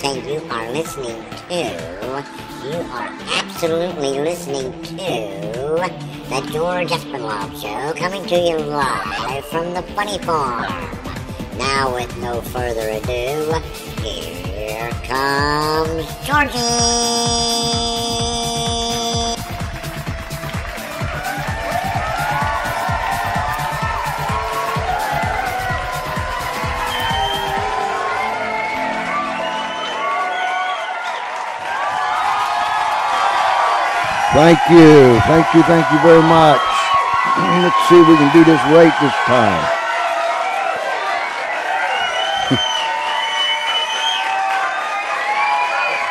say you are listening to, you are absolutely listening to the George Espinlove Show, coming to you live from the Funny Farm. Now, with no further ado, here comes Georgie! Thank you very much. Let's see if we can do this right this time.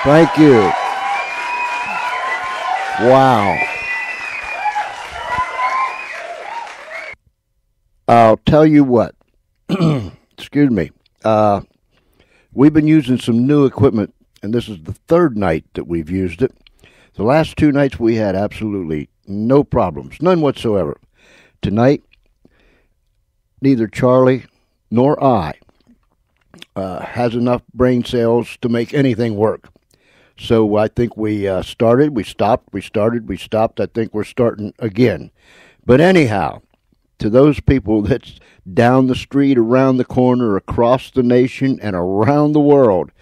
Thank you. Wow. I'll tell you what. Excuse me. We've been using some new equipment, and this is the third night that we've used it. The last two nights we had absolutely no problems, none whatsoever. Tonight, neither Charlie nor I has enough brain cells to make anything work. So I think we started, we stopped, we started, we stopped. I think we're starting again. But anyhow, to those people that's down the street, around the corner, across the nation, and around the world,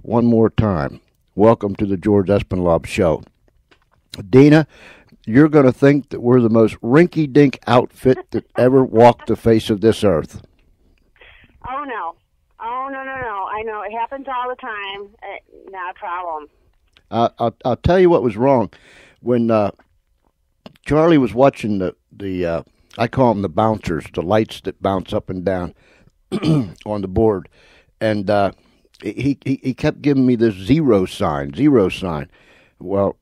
one more time. Welcome to the George Espinlove Show. Dina, you're going to think that we're the most rinky-dink outfit that ever walked the face of this earth. Oh, no. I know. It happens all the time. Not a problem. I'll tell you what was wrong. When Charlie was watching the I call them the bouncers, the lights that bounce up and down on the board, and he kept giving me this zero sign. Well,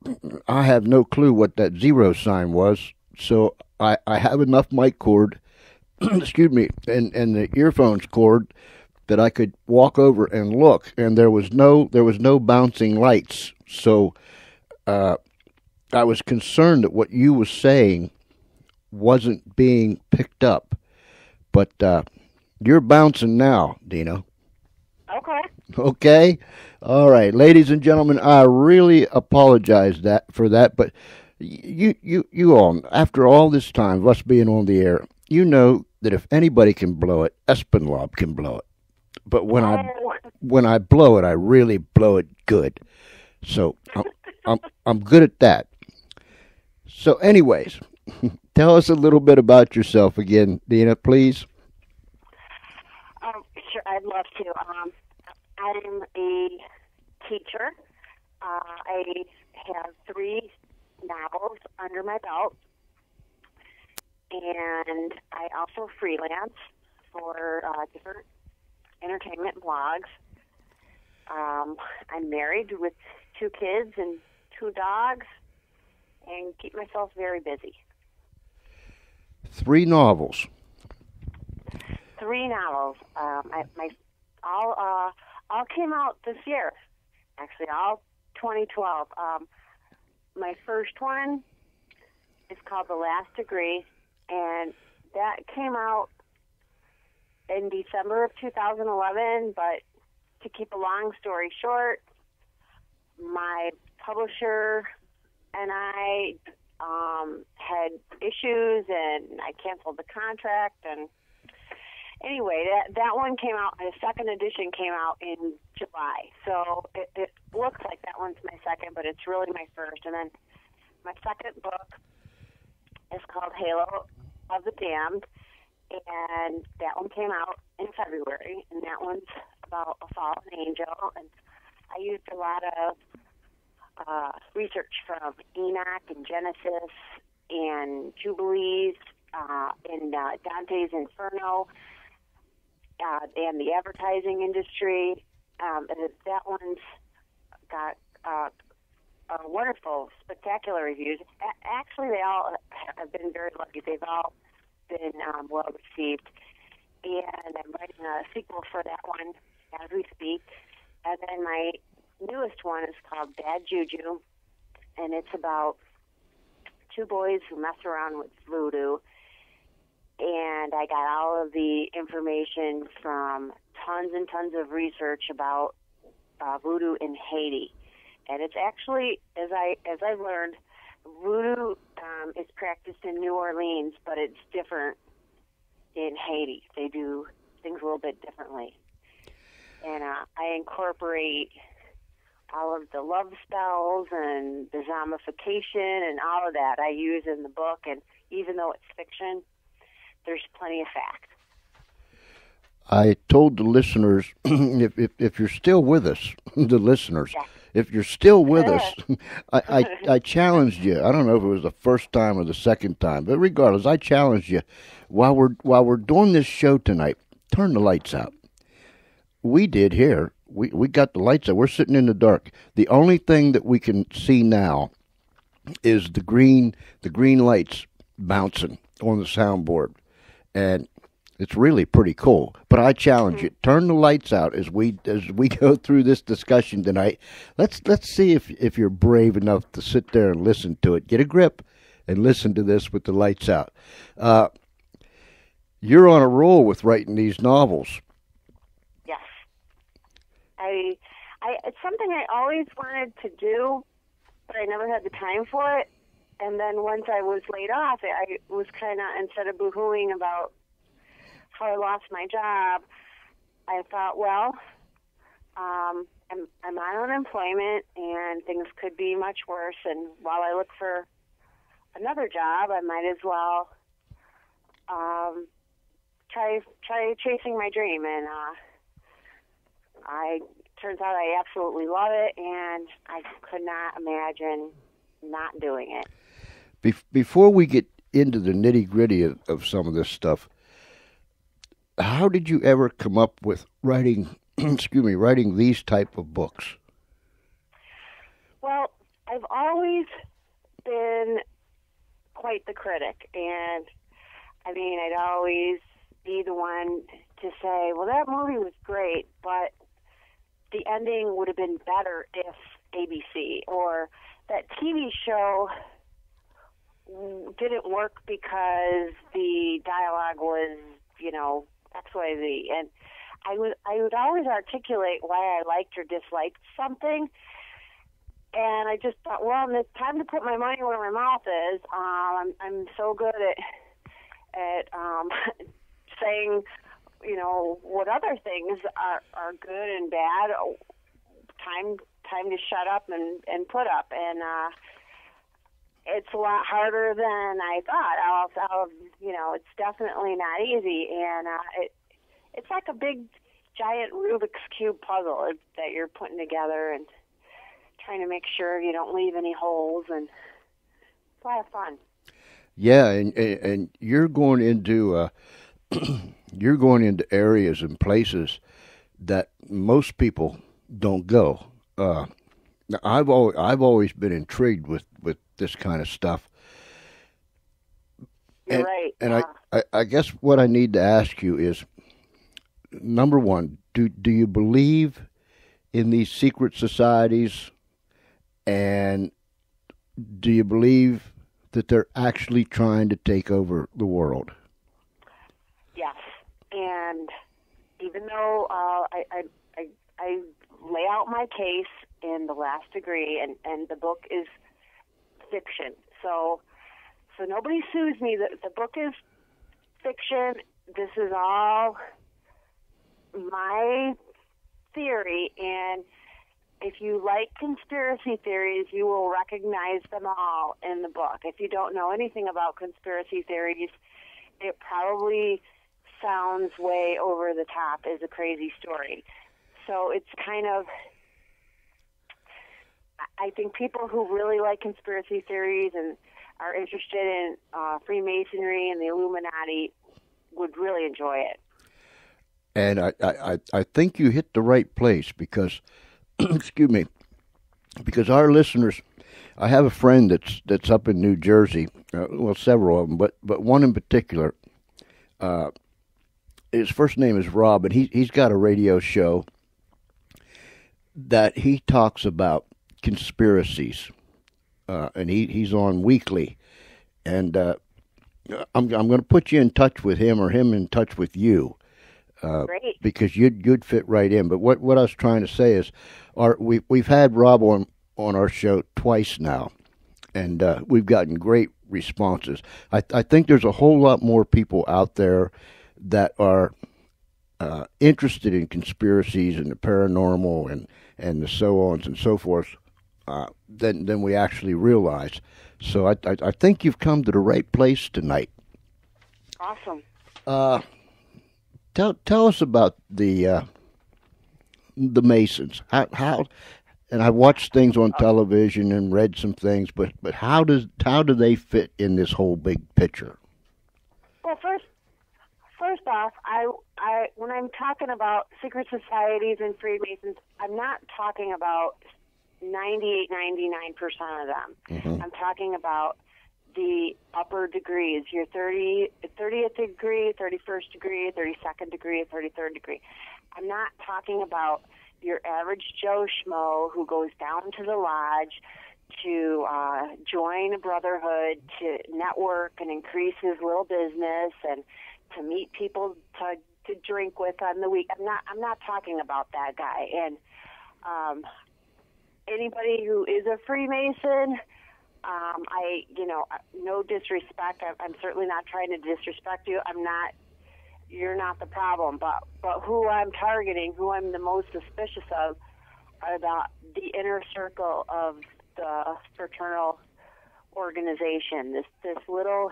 I have no clue what that zero sign was, so I have enough mic cord, excuse me, and the earphones cord that I could walk over and look, and there was no bouncing lights. So I was concerned that what you were saying wasn't being picked up, but you're bouncing now, Dina. Okay? All right. Ladies and gentlemen, I really apologize for that, but you all, after all this time of us being on the air, you know that if anybody can blow it, Espinlove can blow it. But when I blow it, I really blow it good. So I'm good at that. So anyways, tell us a little bit about yourself again, Dina, please. Sure, I'd love to. I'm a teacher. I have 3 novels under my belt, and I also freelance for different entertainment blogs. I'm married with 2 kids and 2 dogs, and keep myself very busy. 3 novels. 3 novels. All came out this year. Actually, all 2012. My first one is called The Last Degree, and that came out in December of 2011, but to keep a long story short, my publisher and I had issues, and I canceled the contract, and anyway, that one came out, the second edition came out in July. So it looks like that one's my second, but it's really my first. And then my second book is called Halo of the Damned, and that one came out in February, and that one's about a fallen angel. And I used a lot of research from Enoch and Genesis and Jubilees and Dante's Inferno, and the advertising industry. That one's got wonderful, spectacular reviews. Actually, they all have been very lucky. They've all been well received. And I'm writing a sequel for that one as we speak. And then my newest one is called Bad Juju, and it's about 2 boys who mess around with voodoo. And I got all of the information from tons and tons of research about voodoo in Haiti, and it's actually, as I've learned, voodoo is practiced in New Orleans, but it's different in Haiti. They do things a little bit differently, and I incorporate all of the love spells and the zombification and all of that I use in the book, and even though it's fiction, there's plenty of fact. I told the listeners, if you're still with us, the listeners, Yeah. if you're still with us, I challenged you. I don't know if it was the first time or the second time, but regardless, I challenged you. While we're doing this show tonight, turn the lights out. We did here. We got the lights out. We're sitting in the dark. The only thing that we can see now is the green lights bouncing on the soundboard, and it's really pretty cool. But I challenge you: turn the lights out as we go through this discussion tonight. Let's see if you're brave enough to sit there and listen to it. Get a grip and listen to this with the lights out. You're on a roll with writing these novels. It's something I always wanted to do, but I never had the time for it. And then once I was laid off, I was kind of, instead of boo-hooing about how I lost my job, I thought, well, I'm on unemployment and things could be much worse. And while I look for another job, I might as well try chasing my dream. And turns out I absolutely love it, and I could not imagine not doing it. Before we get into the nitty-gritty of some of this stuff, how did you ever come up with writing these type of books? Well, I've always been quite the critic, and I mean, I'd always be the one to say, well, that movie was great, but the ending would have been better if ABC, or that TV show didn't work because the dialogue was, XYZ. And I would always articulate why I liked or disliked something. And I just thought, well, it's time to put my money where my mouth is. I'm so good at saying, what other things are good and bad. Time to shut up and put up. And it's a lot harder than I thought. It's definitely not easy. And it's like a big, giant Rubik's Cube puzzle that you're putting together and trying to make sure you don't leave any holes. And it's a lot of fun. Yeah, and you're going into areas and places that most people don't go. I've always been intrigued with this kind of stuff. You're right. And I guess what I need to ask you is, number one, do you believe in these secret societies, and do you believe that they're actually trying to take over the world? Yes, and even though I lay out my case in The Last Degree, and the book is fiction, so nobody sues me. The book is fiction. This is all my theory, and if you like conspiracy theories, you will recognize them all in the book. If you don't know anything about conspiracy theories, it probably sounds way over the top as a crazy story. So it's kind of, I think people who really like conspiracy theories and are interested in Freemasonry and the Illuminati would really enjoy it. And I think you hit the right place because, excuse me, because our listeners, I have a friend that's up in New Jersey, well, several of them, but one in particular. His first name is Rob, and he's got a radio show that he talks about conspiracies, and he's on weekly, and I'm going to put you in touch with him or him in touch with you. Great. because you'd fit right in. But what I was trying to say is, we've had Rob on our show twice now, and we've gotten great responses. I think there's a whole lot more people out there that are interested in conspiracies and the paranormal and the so ons and so forth than we actually realize. So I think you've come to the right place tonight. Awesome. Tell us about the Masons. How and I watched things on television and read some things, but how do they fit in this whole big picture? Well, first off, I when I'm talking about secret societies and Freemasons, I'm not talking about 98, 99% of them. Mm-hmm. I'm talking about the upper degrees, your 30th degree, 31st degree, 32nd degree, 33rd degree. I'm not talking about your average Joe Schmo who goes down to the lodge to join a brotherhood, to network and increase his little business, and to meet people to drink with on the week. I'm not talking about that guy. And anybody who is a Freemason, no disrespect. I'm certainly not trying to disrespect you. You're not the problem. But who I'm targeting, who I'm the most suspicious of, are the inner circle of the fraternal organization. This little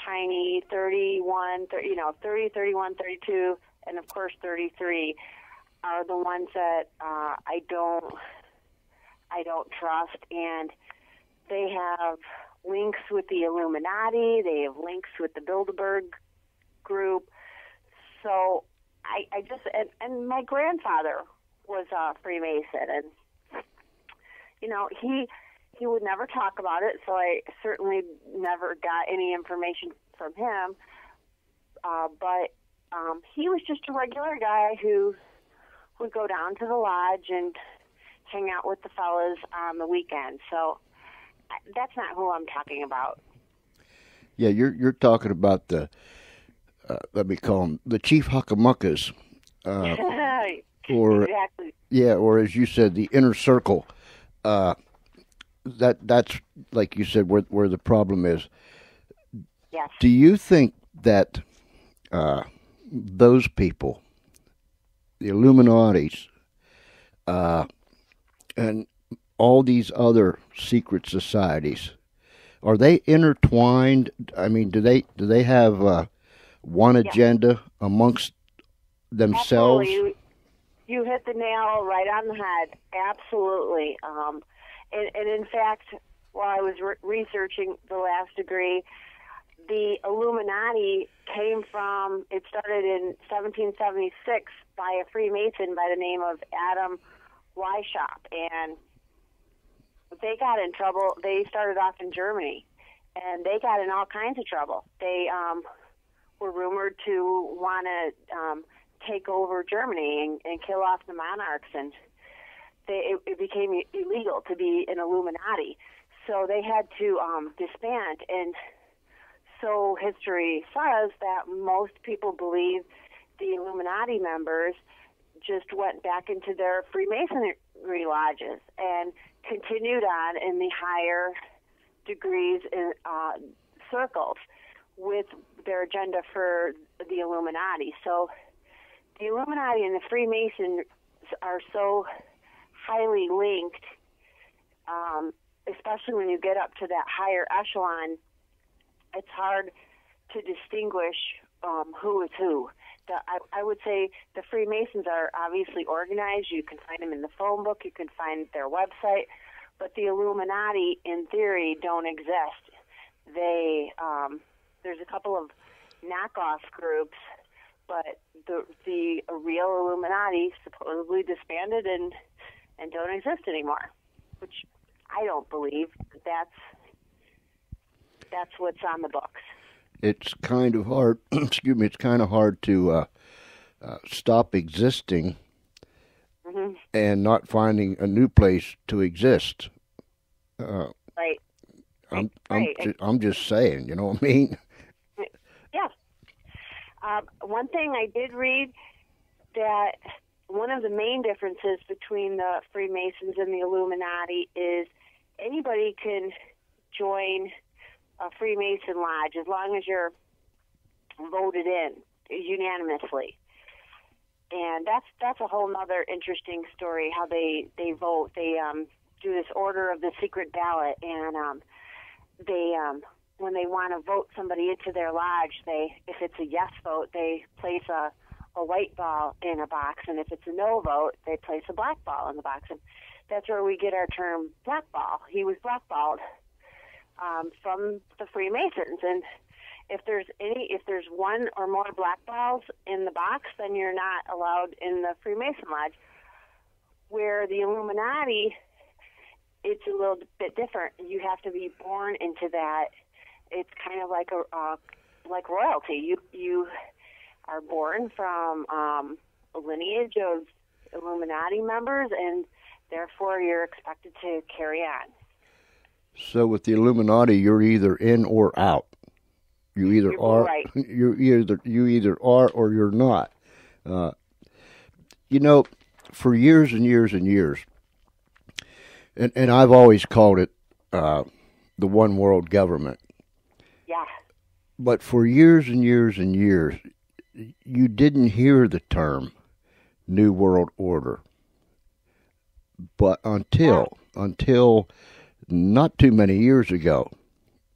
tiny 30, 31, 32, and of course 33 are the ones that I don't trust, and they have links with the Illuminati. They have links with the Bilderberg group. So I just and my grandfather was a Freemason, and he would never talk about it. So I certainly never got any information from him. But he was just a regular guy who would go down to the lodge and hang out with the fellas on the weekend. So that's not who I'm talking about. Yeah, you're talking about the let me call them the Chief Huckamuckas, or exactly. Yeah, or as you said, the inner circle. That's like you said where the problem is. Yes. Do you think that those people, the Illuminatis, and all these other secret societies, are they intertwined? I mean, do they have one agenda amongst themselves? Absolutely. You hit the nail right on the head. Absolutely. And in fact, while I was researching the last degree, the Illuminati it started in 1776 by a Freemason by the name of Adam Weishaupt, and they got in trouble. They started off in Germany, and they got in all kinds of trouble. They were rumored to want to take over Germany and kill off the monarchs, and it became illegal to be an Illuminati. So they had to disband, and so history says that most people believe the Illuminati members just went back into their Freemasonry lodges and continued on in the higher degrees in circles with their agenda for the Illuminati. So the Illuminati and the Freemasons are so highly linked, especially when you get up to that higher echelon. It's hard to distinguish who is who. I would say the Freemasons are obviously organized. You can find them in the phone book. You can find their website. But the Illuminati, in theory, don't exist. There's a couple of knockoff groups, but the real Illuminati supposedly disbanded and don't exist anymore, which I don't believe. That's what's on the books. It's kind of hard. Excuse me. It's kind of hard to stop existing and not finding a new place to exist. Right. I'm just saying. You know what I mean? Yeah. one thing I did read, that one of the main differences between the Freemasons and the Illuminati is anybody can join a Freemason lodge as long as you're voted in unanimously. And that's a whole other interesting story, how they vote. They do this order of the secret ballot, and they when they want to vote somebody into their lodge, if it's a yes vote, they place a white ball in a box, and if it's a no vote, they place a black ball in the box. And that's where we get our term blackball. He was blackballed from the Freemasons, and if there's one or more black balls in the box, then you're not allowed in the Freemason lodge. Where the Illuminati, it's a little bit different. You have to be born into that. It's kind of like like royalty. You are born from a lineage of Illuminati members, and therefore you're expected to carry on. So with the Illuminati, you're either in or out. You either You're are, right. you either are or you're not. For years and years and years, and I've always called it the one world government. Yeah. But for years and years and years, you didn't hear the term New World Order. But until not too many years ago,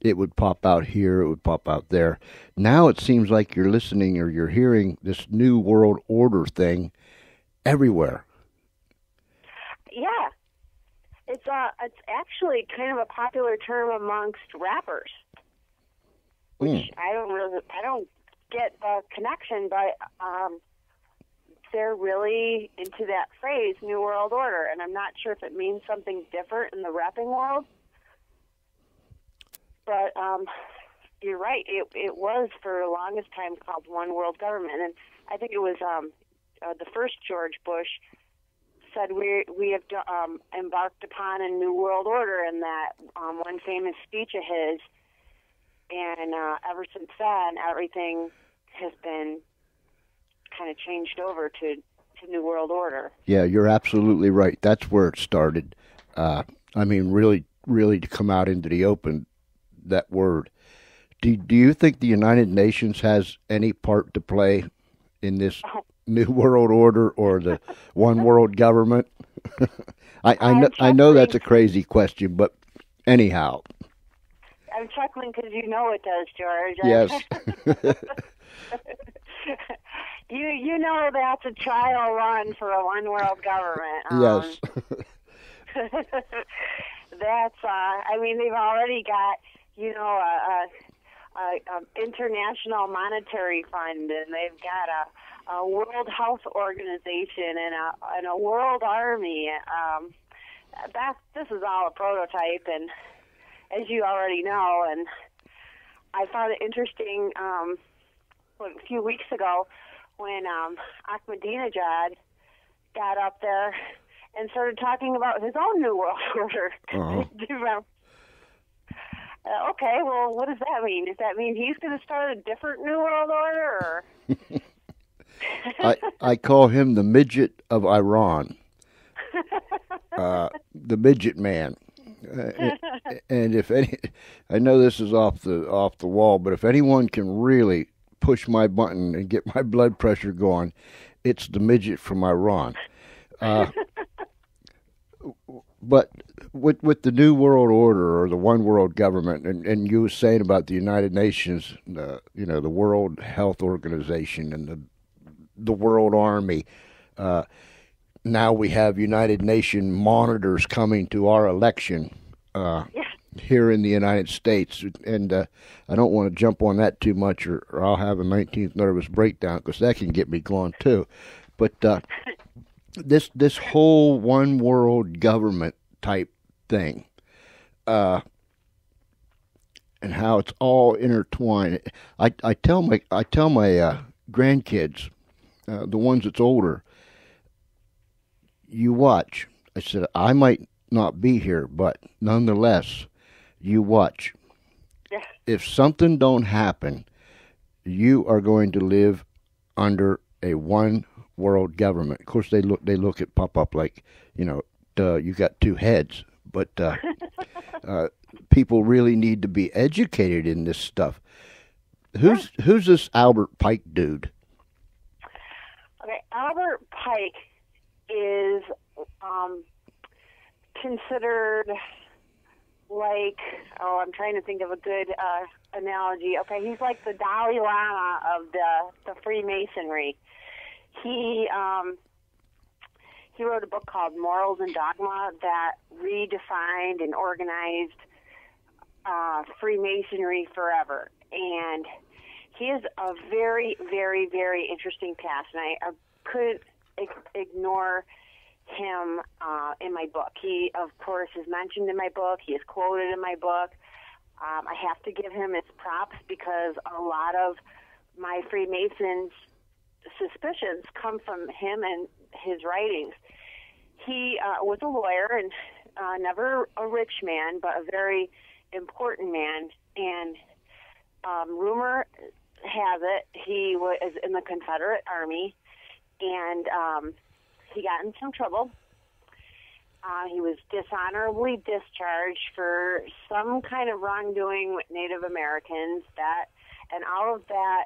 it would pop out here, it would pop out there. Now it seems like you're listening or you're hearing this New World Order thing everywhere. Yeah. It's actually kind of a popular term amongst rappers, which I don't get the connection, but they're really into that phrase, New World Order, and I'm not sure if it means something different in the rapping world. But you're right. It was for the longest time called One World Government, and I think it was the first George Bush said we have embarked upon a new world order, in that one famous speech of his. And ever since then, everything has been kind of changed over to New World Order. Yeah, you're absolutely right. That's where it started. Really, really to come out into the open, that word. Do you think the United Nations has any part to play in this New World Order or the one world government? I know that's a crazy question, but anyhow. I'm chuckling because you know it does, George. Yes. You know that's a trial run for a one world government. Yes. That's they've already got a international monetary fund, and they've got a World Health Organization and a World Army. This is all a prototype, and as you already know, and I found it interesting a few weeks ago when Ahmadinejad got up there and started talking about his own New World Order. Uh-huh. Do you remember? Okay, well, what does that mean? Does that mean he's going to start a different New World Order? Or? I call him the midget of Iran, the midget man. And if any, I know this is off the wall, but if anyone can really push my button and get my blood pressure going, it's the midget from Iran. But with the New World Order or the One World Government, and you were saying about the United Nations, the World Health Organization and the World Army. Now we have United Nations monitors coming to our election here in the United States, and I don't want to jump on that too much, or I'll have a 19th nervous breakdown, because that can get me going too. But this whole one world government type thing, and how it's all intertwined. I tell my grandkids, the ones that's older, you watch. I said, I might not be here, but nonetheless, you watch. Yeah. If something don't happen, you are going to live under a one world government. Of course, they look at pop up like, duh, you got two heads. But people really need to be educated in this stuff. Who's this Albert Pike dude? Okay, Albert Pike is considered like, I'm trying to think of a good analogy. Okay, he's like the Dalai Lama of the Freemasonry. He wrote a book called Morals and Dogma that redefined and organized Freemasonry forever. And he is a very, very, very interesting past, and I couldn't ignore him in my book. He, of course, is mentioned in my book. He is quoted in my book. I have to give him his props because a lot of my Freemasons' suspicions come from him and his writings. He was a lawyer and never a rich man, but a very important man. And rumor has it he was in the Confederate Army, and he got in some trouble. He was dishonorably discharged for some kind of wrongdoing with Native Americans, and all of that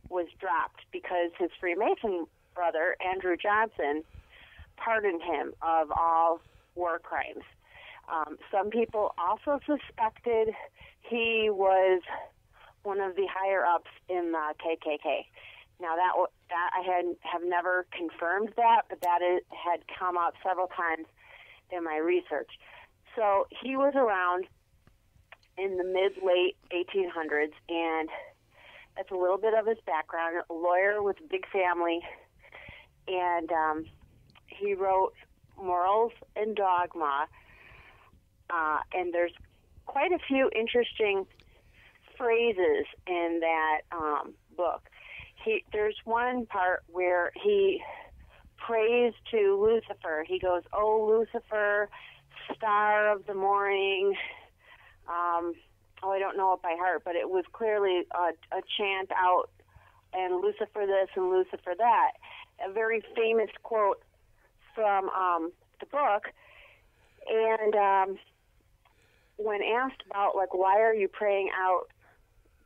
was dropped because his Freemason brother, Andrew Johnson, pardoned him of all war crimes. Some people also suspected he was one of the higher-ups in the KKK. Now, that I have never confirmed that, but that had come up several times in my research. So he was around in the mid-late 1800s, and that's a little bit of his background. A lawyer with a big family, and he wrote Morals and Dogma, and there's quite a few interesting phrases in that book. There's one part where he prays to Lucifer. He goes, "Oh, Lucifer, star of the morning." I don't know it by heart, but it was clearly a chant out, and Lucifer this and Lucifer that. A very famous quote from the book. And when asked about, like, why are you praying out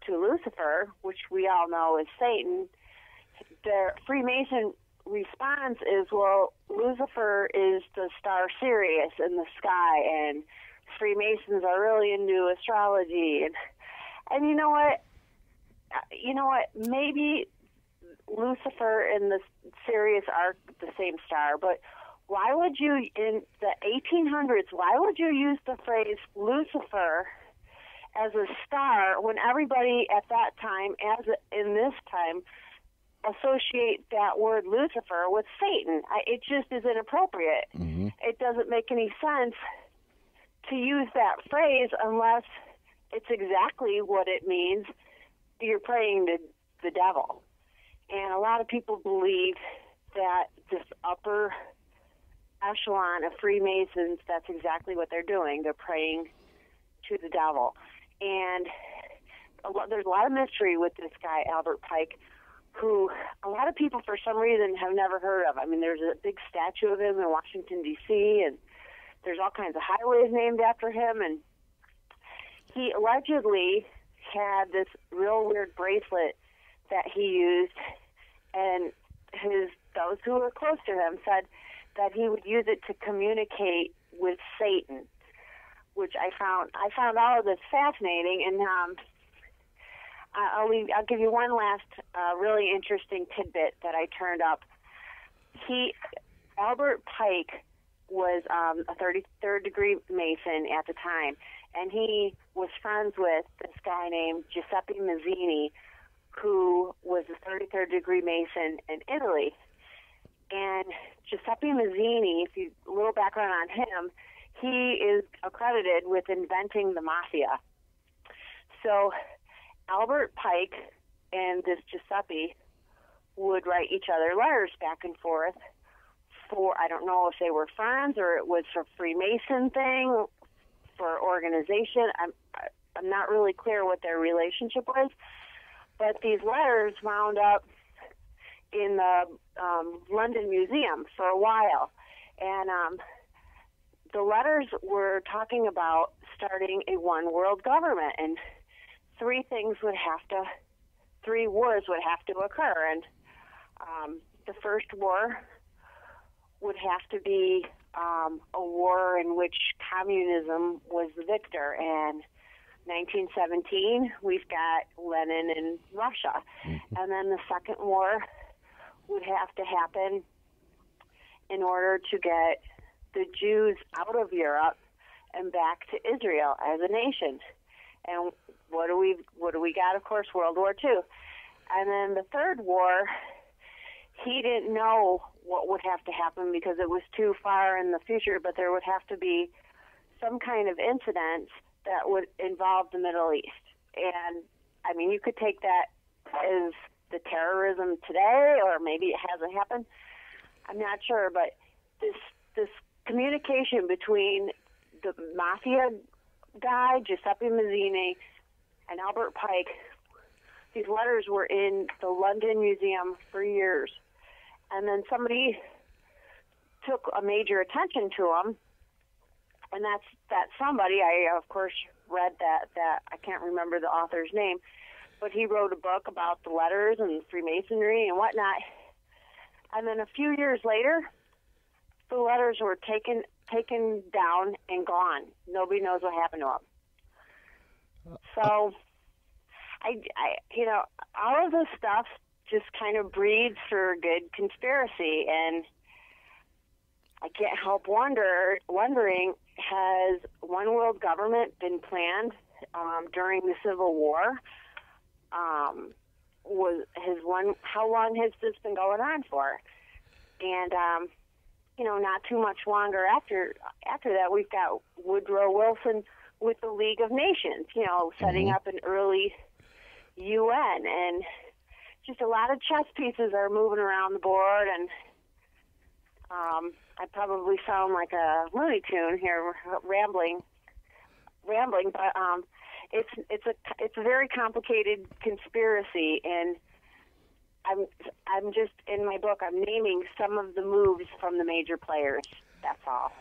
to Lucifer, which we all know is Satan, the Freemason response is, well, Lucifer is the star Sirius in the sky, and Freemasons are really into astrology. And you know what? Maybe Lucifer and the Sirius are the same star, but why would you, in the 1800s, why would you use the phrase Lucifer as a star when everybody at that time, as in this time, associate that word Lucifer with Satan? It just is inappropriate. Mm-hmm. It doesn't make any sense to use that phrase unless it's exactly what it means. You're praying to the devil. And a lot of people believe that this upper echelon of Freemasons, that's exactly what they're doing. They're praying to the devil. And there's a lot of mystery with this guy, Albert Pike, who a lot of people, for some reason, have never heard of. I mean, there's a big statue of him in Washington, D.C., and there's all kinds of highways named after him. And he allegedly had this real weird bracelet that he used, and those who were close to him said that he would use it to communicate with Satan, which I found all of this fascinating. And I'll give you one last really interesting tidbit that I turned up. Albert Pike was a 33rd degree Mason at the time, and he was friends with this guy named Giuseppe Mazzini, who was a 33rd degree Mason in Italy. And Giuseppe Mazzini, a little background on him, he is accredited with inventing the mafia. So Albert Pike and this Giuseppe would write each other letters back and forth for, I don't know if they were friends or it was for Freemason thing, for organization. I'm not really clear what their relationship was, but these letters wound up in the London Museum for a while, and the letters were talking about starting a one world government, and three wars would have to occur, and the first war would have to be a war in which communism was the victor. And 1917, we've got Lenin in Russia. Mm-hmm. And then the second war would have to happen in order to get the Jews out of Europe and back to Israel as a nation. And what do we got? Of course, World War II. And then the third war, he didn't know what would have to happen because it was too far in the future, but there would have to be some kind of incident that would involve the Middle East. And, I mean, you could take that as the terrorism today, or maybe it hasn't happened. I'm not sure, but this communication between the mafia guy, Giuseppe Mazzini, and Albert Pike, these letters were in the London Museum for years. And then somebody took a major attention to them, and that somebody, I, of course, read that I can't remember the author's name, but he wrote a book about the letters and Freemasonry and whatnot. And then a few years later, the letters were taken down and gone. Nobody knows what happened to them. So, I all of this stuff just kind of breeds for a good conspiracy, and I can't help wondering, has one world government been planned during the Civil War? How long has this been going on for? And not too much longer after that, we've got Woodrow Wilson with the League of Nations, setting up an early UN, and just a lot of chess pieces are moving around the board, and I probably sound like a Looney Tune here, rambling, but it's a very complicated conspiracy, and I'm just in my book, I'm naming some of the moves from the major players. That's all.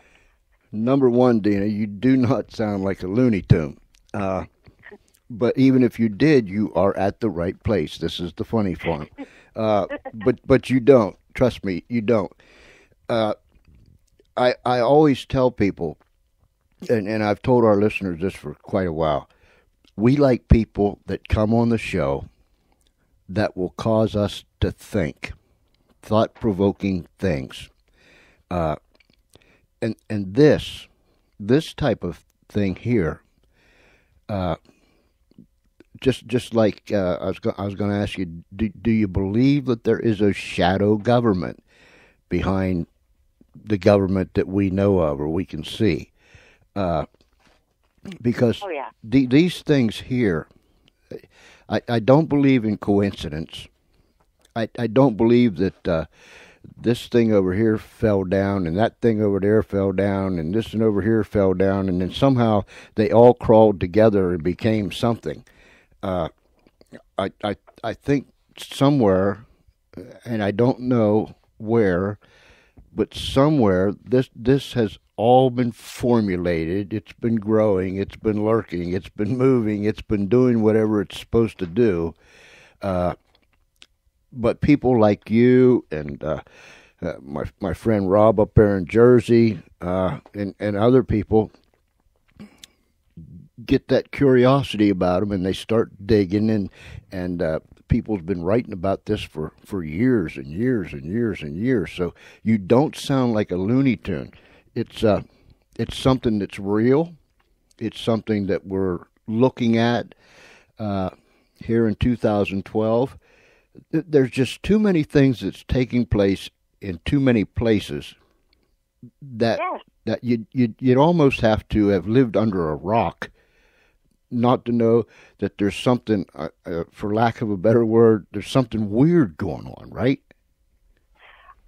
Number one, Dina, you do not sound like a Looney Tune. But even if you did, you are at the right place. This is the funny farm. But you don't. Trust me, you don't. I always tell people, and I've told our listeners this for quite a while, we like people that come on the show that will cause us to think, thought-provoking things. And this type of thing here, just like I was going to ask you, do you believe that there is a shadow government behind the government that we know of or we can see? Because these things here, I don't believe in coincidence. I don't believe that this thing over here fell down and that thing over there fell down and this and over here fell down and then somehow they all crawled together and became something. I think somewhere, and I don't know where, but somewhere this has all been formulated. It's been growing. It's been lurking. It's been moving. It's been doing whatever it's supposed to do. But people like you and my friend Rob up there in Jersey and other people get that curiosity about them, and they start digging, and people's been writing about this for years and years and years and years. So you don't sound like a Looney Tune. It's something that's real. It's something that we're looking at here in 2012. There's just too many things that's taking place in too many places that you'd almost have to have lived under a rock not to know that there's something, for lack of a better word, there's something weird going on, right?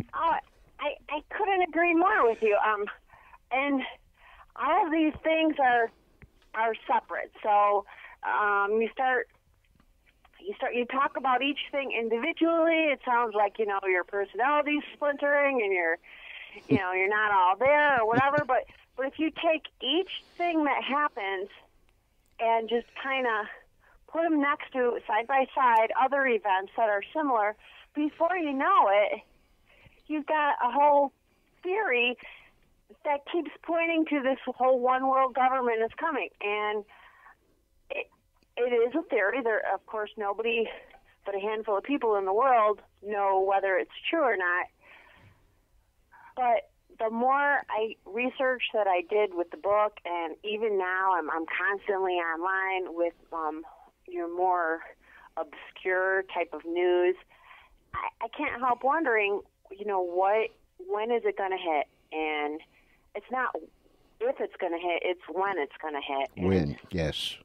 I couldn't agree more with you. And all of these things are separate. So You talk about each thing individually. It sounds like, your personality's splintering and you're not all there or whatever. But if you take each thing that happens and just kind of put them next to, side by side, other events that are similar, before you know it, you've got a whole theory that keeps pointing to this whole one world government is coming. And it is a theory. There, of course, nobody but a handful of people in the world know whether it's true or not. But the more I researched that I did with the book, and even now I'm constantly online with your more obscure type of news, I can't help wondering, when is it going to hit? And it's not if it's going to hit, it's when it's going to hit. When, yes.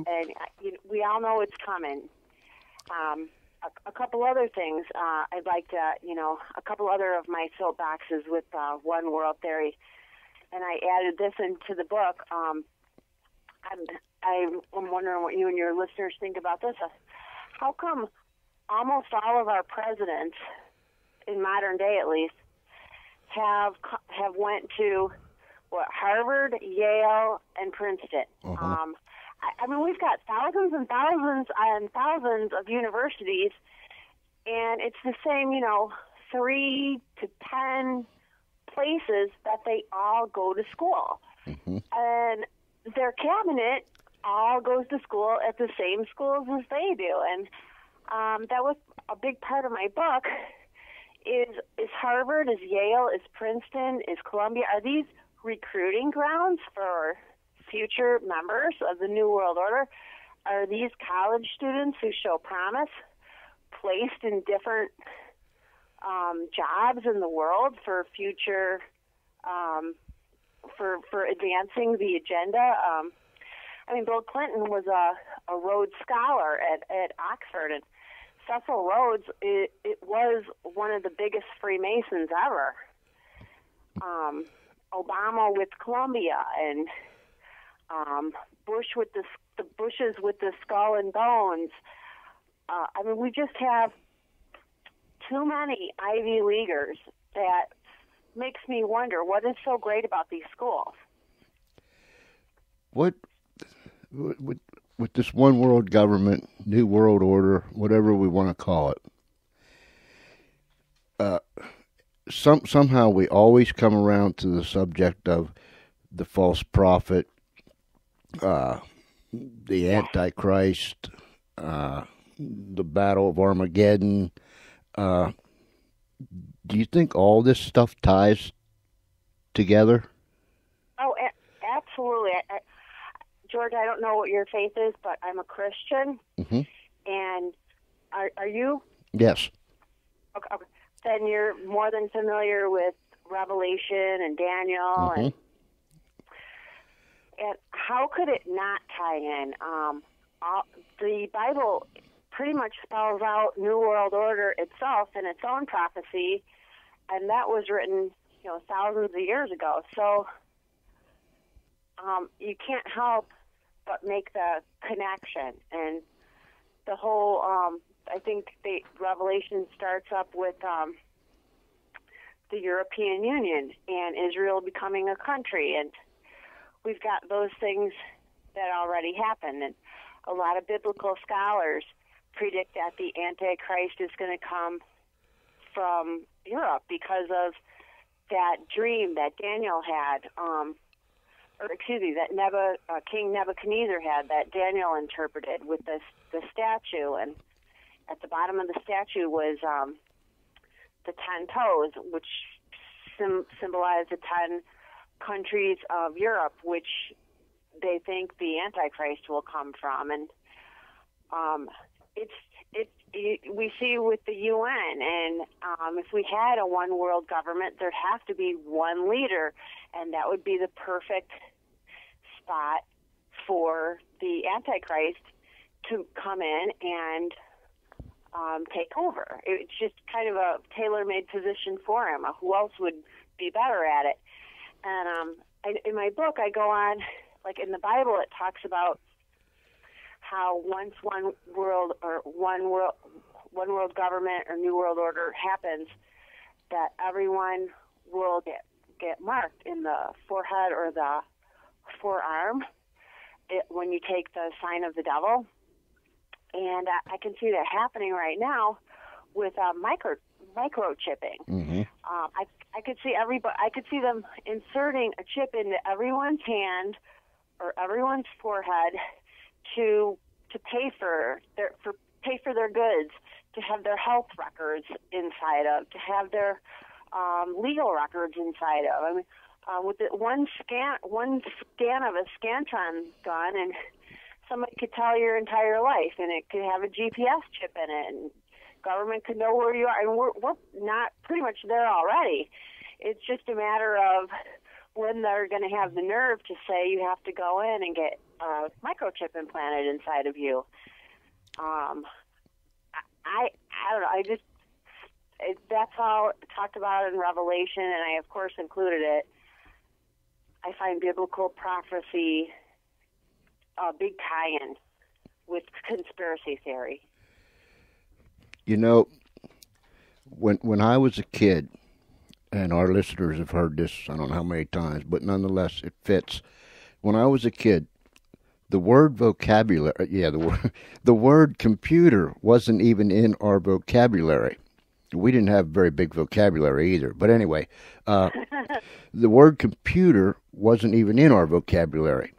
And we all know it's coming. A couple other things. I'd like to, a couple other of my soapboxes with one world theory, and I added this into the book. I'm wondering what you and your listeners think about this. How come almost all of our presidents, in modern day at least, have went to Harvard, Yale, and Princeton? Uh-huh. I mean, we've got thousands and thousands and thousands of universities, and it's the same, 3 to 10 places that they all go to school. Mm-hmm. And their cabinet all goes to school at the same schools as they do. And that was a big part of my book. Is Harvard, is Yale, is Princeton, is Columbia, are these recruiting grounds for future members of the New World Order? Are these college students who show promise placed in different jobs in the world for future, for advancing the agenda? Bill Clinton was a Rhodes Scholar at Oxford, and Cecil Rhodes, it was one of the biggest Freemasons ever. Obama with Columbia, and Bush with the Bushes with the Skull and Bones. We just have too many Ivy Leaguers that makes me wonder what is so great about these schools. What with this one world government, new world order, whatever we want to call it, somehow we always come around to the subject of the false prophet, the Antichrist, the Battle of Armageddon. Do you think all this stuff ties together? Oh, absolutely. George, I don't know what your faith is, but I'm a Christian. Mm-hmm. And are you? Yes. Okay. Then you're more than familiar with Revelation and Daniel. Mm-hmm. And how could it not tie in? The Bible pretty much spells out New World Order itself in its own prophecy, and that was written, thousands of years ago. So you can't help but make the connection. And the whole, I think Revelation starts up with the European Union and Israel becoming a country, and we've got those things that already happened. And a lot of biblical scholars predict that the Antichrist is going to come from Europe because of that dream that Daniel had, that King Nebuchadnezzar had, that Daniel interpreted with the statue. And at the bottom of the statue was the 10 toes, which symbolize the 10 countries of Europe, which they think the Antichrist will come from. And we see with the UN, and if we had a one world government, there'd have to be one leader, and that would be the perfect spot for the Antichrist to come in and take over. It's just kind of a tailor-made position for him. Who else would be better at it? And in my book, I go on, like in the Bible, it talks about how once one world government or new world order happens, that everyone will get marked in the forehead or the forearm when you take the sign of the devil. And I can see that happening right now with microchipping. Mm-hmm. I could see them inserting a chip into everyone's hand or everyone's forehead to pay for their goods, to have their health records inside of, to have their legal records inside of. I mean, with the one scan of a Scantron gun, and somebody could tell your entire life, and it could have a GPS chip in it, and government could know where you are. And we're not pretty much there already. It's just a matter of when they're going to have the nerve to say you have to go in and get a microchip implanted inside of you. I don't know. That's all talked about in Revelation, and I of course included it. I find biblical prophecy a big tie-in with conspiracy theory. You know, when I was a kid, and our listeners have heard this I don't know how many times, but nonetheless it fits. When I was a kid, the word vocabulary, the word computer wasn't even in our vocabulary. We didn't have very big vocabulary either. But anyway, the word computer wasn't even in our vocabulary.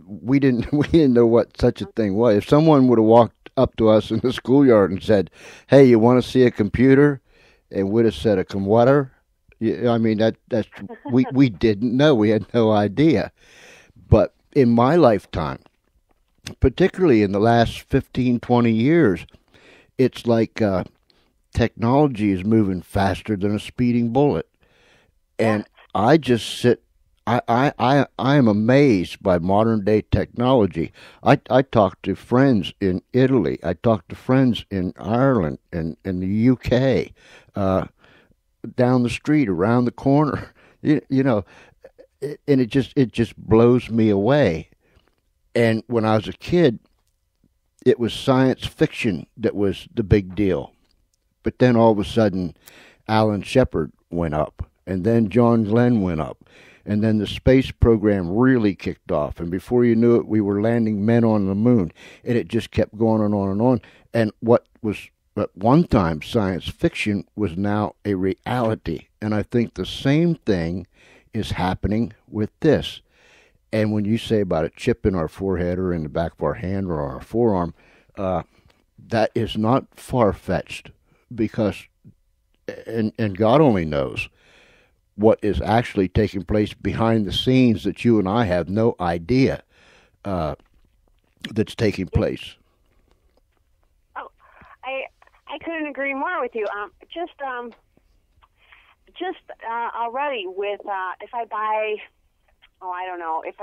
We didn't know what such a thing was. If someone would have walked up to us in the schoolyard and said, "Hey, you want to see a computer?" and we'd have said, "A computer?" I mean, that's we didn't know. We had no idea. But in my lifetime, particularly in the last 15, 20 years, it's like technology is moving faster than a speeding bullet. And I just sit, I am amazed by modern day technology. I talk to friends in Italy. I talk to friends in Ireland and in the UK, down the street, around the corner, you know, and it just blows me away. And when I was a kid, it was science fiction that was the big deal. But then all of a sudden, Alan Shepard went up, and then John Glenn went up, and then the space program really kicked off. And before you knew it, we were landing men on the moon, and it just kept going on and on and on. And what was at one time science fiction was now a reality. And I think the same thing is happening with this. And when you say about a chip in our forehead or in the back of our hand or our forearm, that is not far-fetched, because, and God only knows what is actually taking place behind the scenes that you and I have no idea that's taking place. Oh, I couldn't agree more with you. Already with if I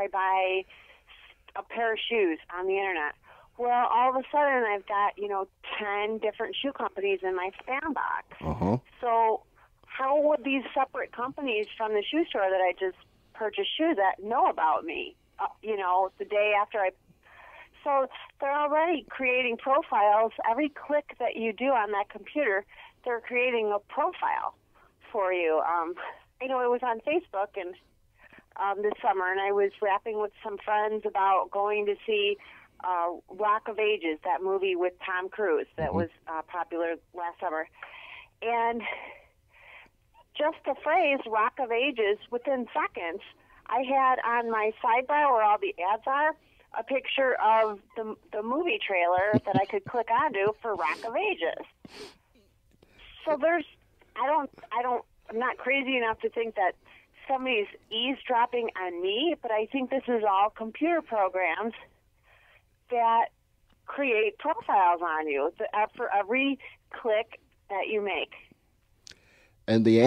buy a pair of shoes on the internet, well, all of a sudden I've got 10 different shoe companies in my spam box. Uh-huh. So how would these separate companies from the shoe store that I just purchased shoes at know about me? The day after So they're already creating profiles. Every click that you do on that computer, they're creating a profile for you. It was on Facebook and this summer, and I was rapping with some friends about going to see Rock of Ages, that movie with Tom Cruise that was popular last summer. And just the phrase Rock of Ages, within seconds, I had on my sidebar where all the ads are, a picture of the movie trailer that I could click onto for Rock of Ages. So I'm not crazy enough to think that somebody's eavesdropping on me, but I think this is all computer programs that create profiles on you for every click that you make. And the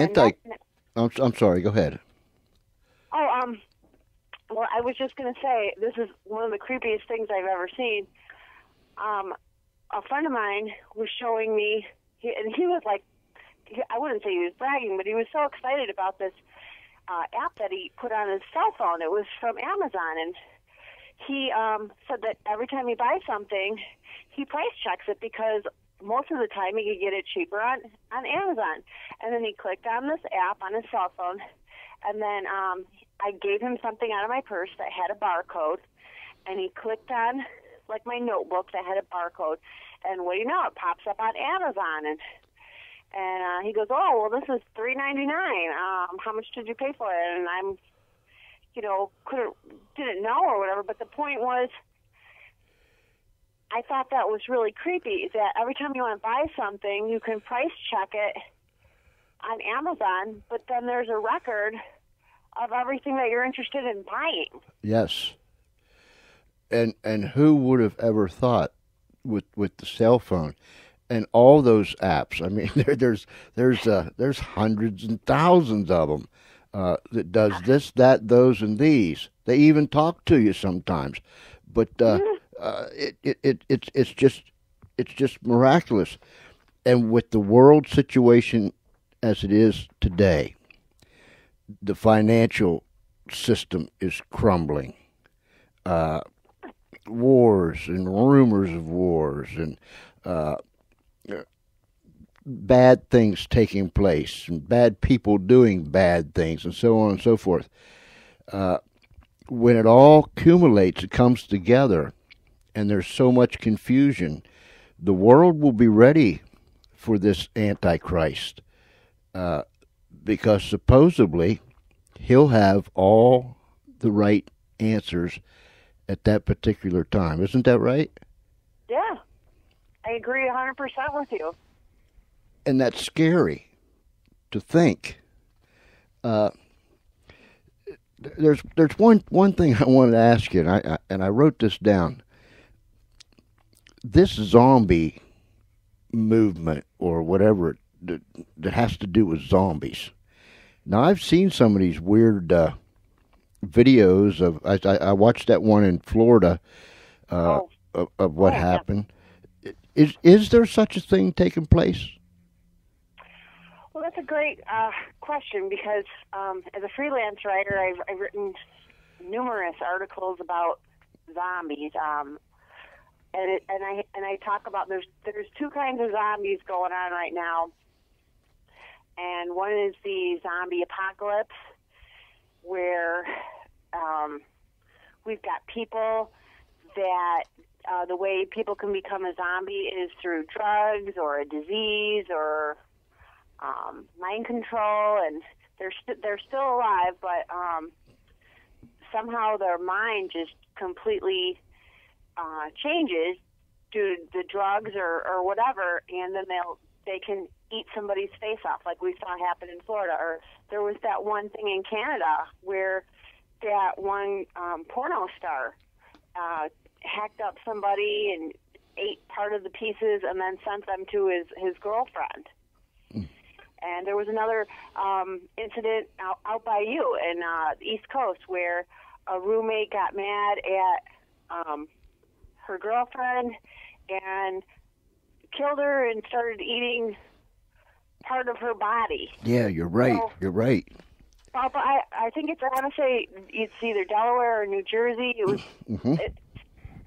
I'm sorry, go ahead. Well, I was just going to say, this is one of the creepiest things I've ever seen. A friend of mine was showing me, and he was like, I wouldn't say he was bragging, but he was so excited about this app that he put on his cell phone. It was from Amazon, and he said that every time he buys something, he price checks it because most of the time he could get it cheaper on Amazon. And then he clicked on this app on his cell phone, and then I gave him something out of my purse that had a barcode, and he clicked on like my notebook that had a barcode, and what do you know, it pops up on Amazon, and he goes, oh, well, this is $3.99. How much did you pay for it? And I'm, didn't know or whatever. But the point was, I thought that was really creepy. That every time you want to buy something, you can price check it on Amazon, but then there's a record of everything that you're interested in buying. Yes. And who would have ever thought with the cell phone and all those apps? I mean, there's hundreds and thousands of them that does this, that, those, and these. They even talk to you sometimes, but it's just miraculous. And with the world situation as it is today, the financial system is crumbling. Wars and rumors of wars and bad things taking place and bad people doing bad things and so on and so forth. When it all accumulates, it comes together, and there's so much confusion, the world will be ready for this Antichrist because supposedly he'll have all the right answers at that particular time. Isn't that right? Yeah, I agree 100% with you. And that's scary to think. There's one thing I wanted to ask you, and I wrote this down. This zombie movement or whatever that has to do with zombies. Now, I've seen some of these weird videos of. I watched that one in Florida of what happened. Yeah. Is there such a thing taking place? Well, that's a great question because as a freelance writer, I've written numerous articles about zombies, and I talk about there's two kinds of zombies going on right now, and one is the zombie apocalypse, where we've got people that the way people can become a zombie is through drugs or a disease or mind control, and they're still alive, but somehow their mind just completely changes due to the drugs or whatever, and then they can eat somebody's face off, like we saw happen in Florida. Or there was that one thing in Canada where that one porno star hacked up somebody and ate part of the pieces and then sent them to his girlfriend. And there was another incident out by you in the East Coast where a roommate got mad at her girlfriend and killed her and started eating part of her body. Yeah, you're right. So, you're right. Well, but I think I want to say it's either Delaware or New Jersey. It was. Mm-hmm.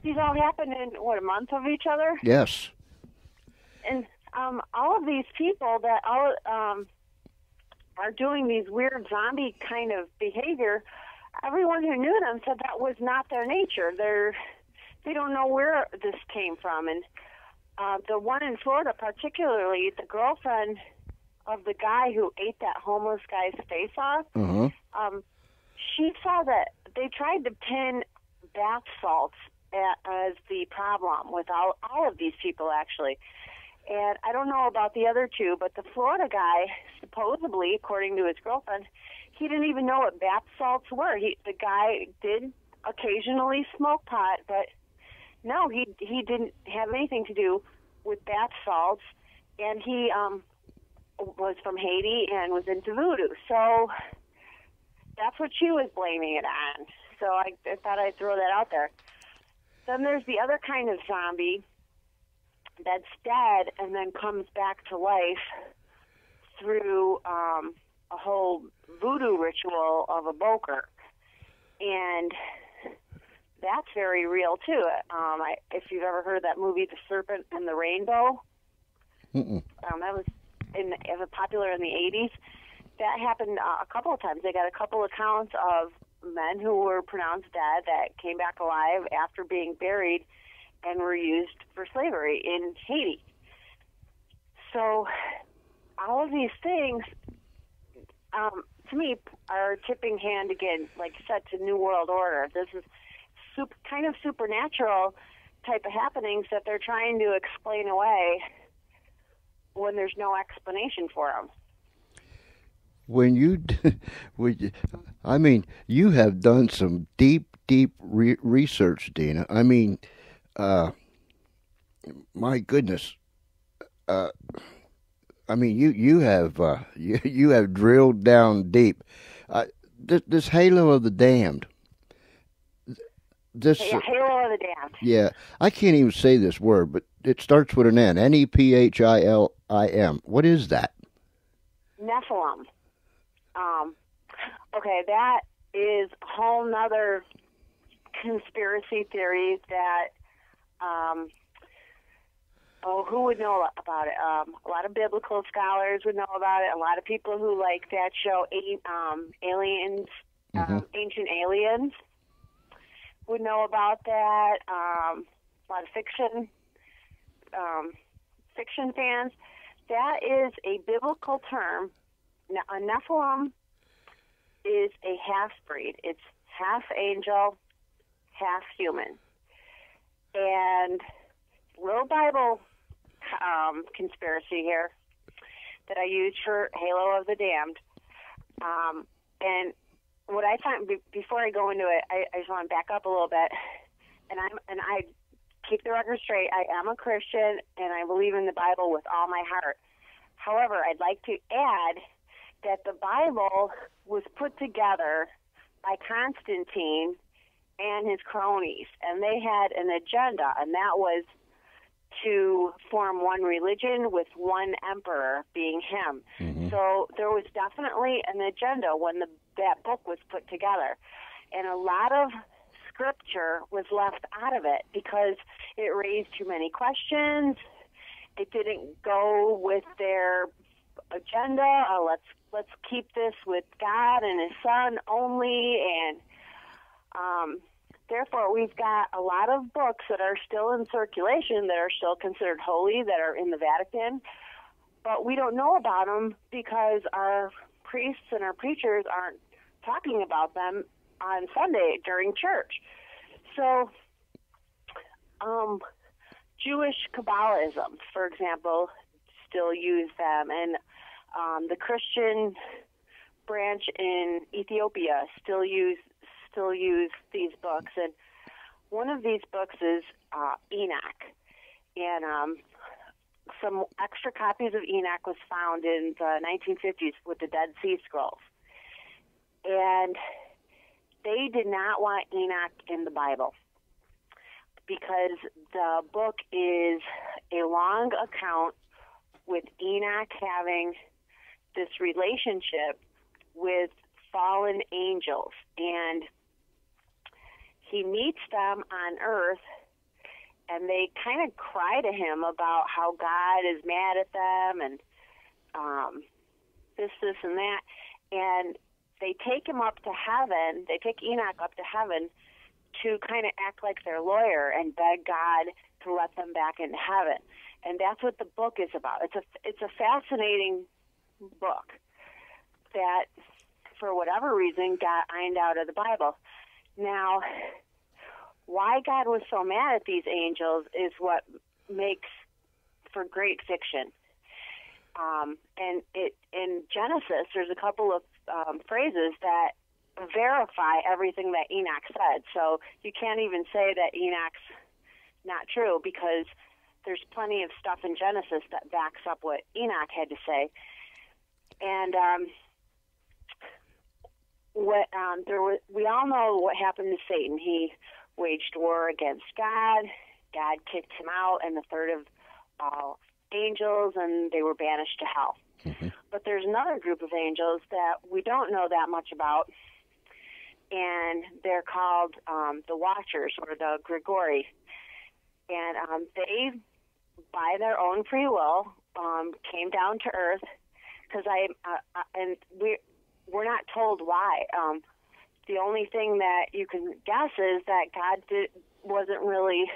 These all happened in, a month of each other? Yes. And all of these people that are doing these weird zombie kind of behavior, everyone who knew them said that was not their nature. They don't know where this came from. And the one in Florida particularly, the girlfriend of the guy who ate that homeless guy's face off, she saw that they tried to pin bath salts as the problem with all of these people, actually. And I don't know about the other two, but the Florida guy, supposedly, according to his girlfriend, he didn't even know what bath salts were. The guy did occasionally smoke pot, but no, he didn't have anything to do with bath salts, and he was from Haiti and was into voodoo. So that's what she was blaming it on. So I thought I'd throw that out there. Then there's the other kind of zombie that's dead and then comes back to life through a whole voodoo ritual of a boker. And that's very real too. If you've ever heard that movie, The Serpent and the Rainbow, that was it was popular in the 80s. That happened a couple of times. They got a couple accounts of men who were pronounced dead that came back alive after being buried and were used for slavery in Haiti. So all of these things, to me, are tipping hand again, like you said, to New World Order. This is kind of supernatural type of happenings that they're trying to explain away when there's no explanation for them. When you, I mean, you have done some deep research, Dina. I mean, my goodness. I mean, you have drilled down deep. This Halo of the Damned. Halo of the Damned. Yeah, I can't even say this word, but it starts with an N. Nephilim. What is that? Nephilim. Okay, that is a whole nother conspiracy theory that, who would know about it? A lot of biblical scholars would know about it. A lot of people who like that show, Aliens, Ancient Aliens, would know about that. A lot of fiction fans. That is a biblical term. Now, a Nephilim is a half-breed. It's half angel, half human. And little Bible conspiracy here that I use for Halo of the Damned. And what I find, before I go into it, I just want to back up a little bit. And I keep the record straight. I am a Christian, and I believe in the Bible with all my heart. However, I'd like to add that the Bible was put together by Constantine and his cronies, and they had an agenda, and that was to form one religion with one emperor, being him. Mm-hmm. So there was definitely an agenda when that book was put together, and a lot of scripture was left out of it because it raised too many questions. It didn't go with their agenda. Let's keep this with God and His Son only, and therefore we've got a lot of books that are still in circulation that are still considered holy, that are in the Vatican, but we don't know about them because our priests and our preachers aren't talking about them on Sunday during church. So Jewish Kabbalism, for example, still use them, and the Christian branch in Ethiopia still use these books. And one of these books is Enoch, and some extra copies of Enoch was found in the 1950s with the Dead Sea Scrolls, and they did not want Enoch in the Bible because the book is a long account with Enoch having this relationship with fallen angels, and he meets them on earth, and they kind of cry to him about how God is mad at them, and this, and that, and they take him up to heaven. They take Enoch up to heaven to kind of act like their lawyer and beg God to let them back into heaven. And that's what the book is about. It's a fascinating book that, for whatever reason, got ironed out of the Bible. Now, why God was so mad at these angels is what makes for great fiction. And in Genesis, there's a couple of phrases that verify everything that Enoch said. So you can't even say that Enoch's not true, because there's plenty of stuff in Genesis that backs up what Enoch had to say. And we all know what happened to Satan. He waged war against God. God kicked him out, and a third of all angels, and they were banished to hell. Mm-hmm. But there's another group of angels that we don't know that much about, and they're called the Watchers or the Grigori. And they, by their own free will, came down to Earth because and we're not told why. The only thing that you can guess is that God wasn't really.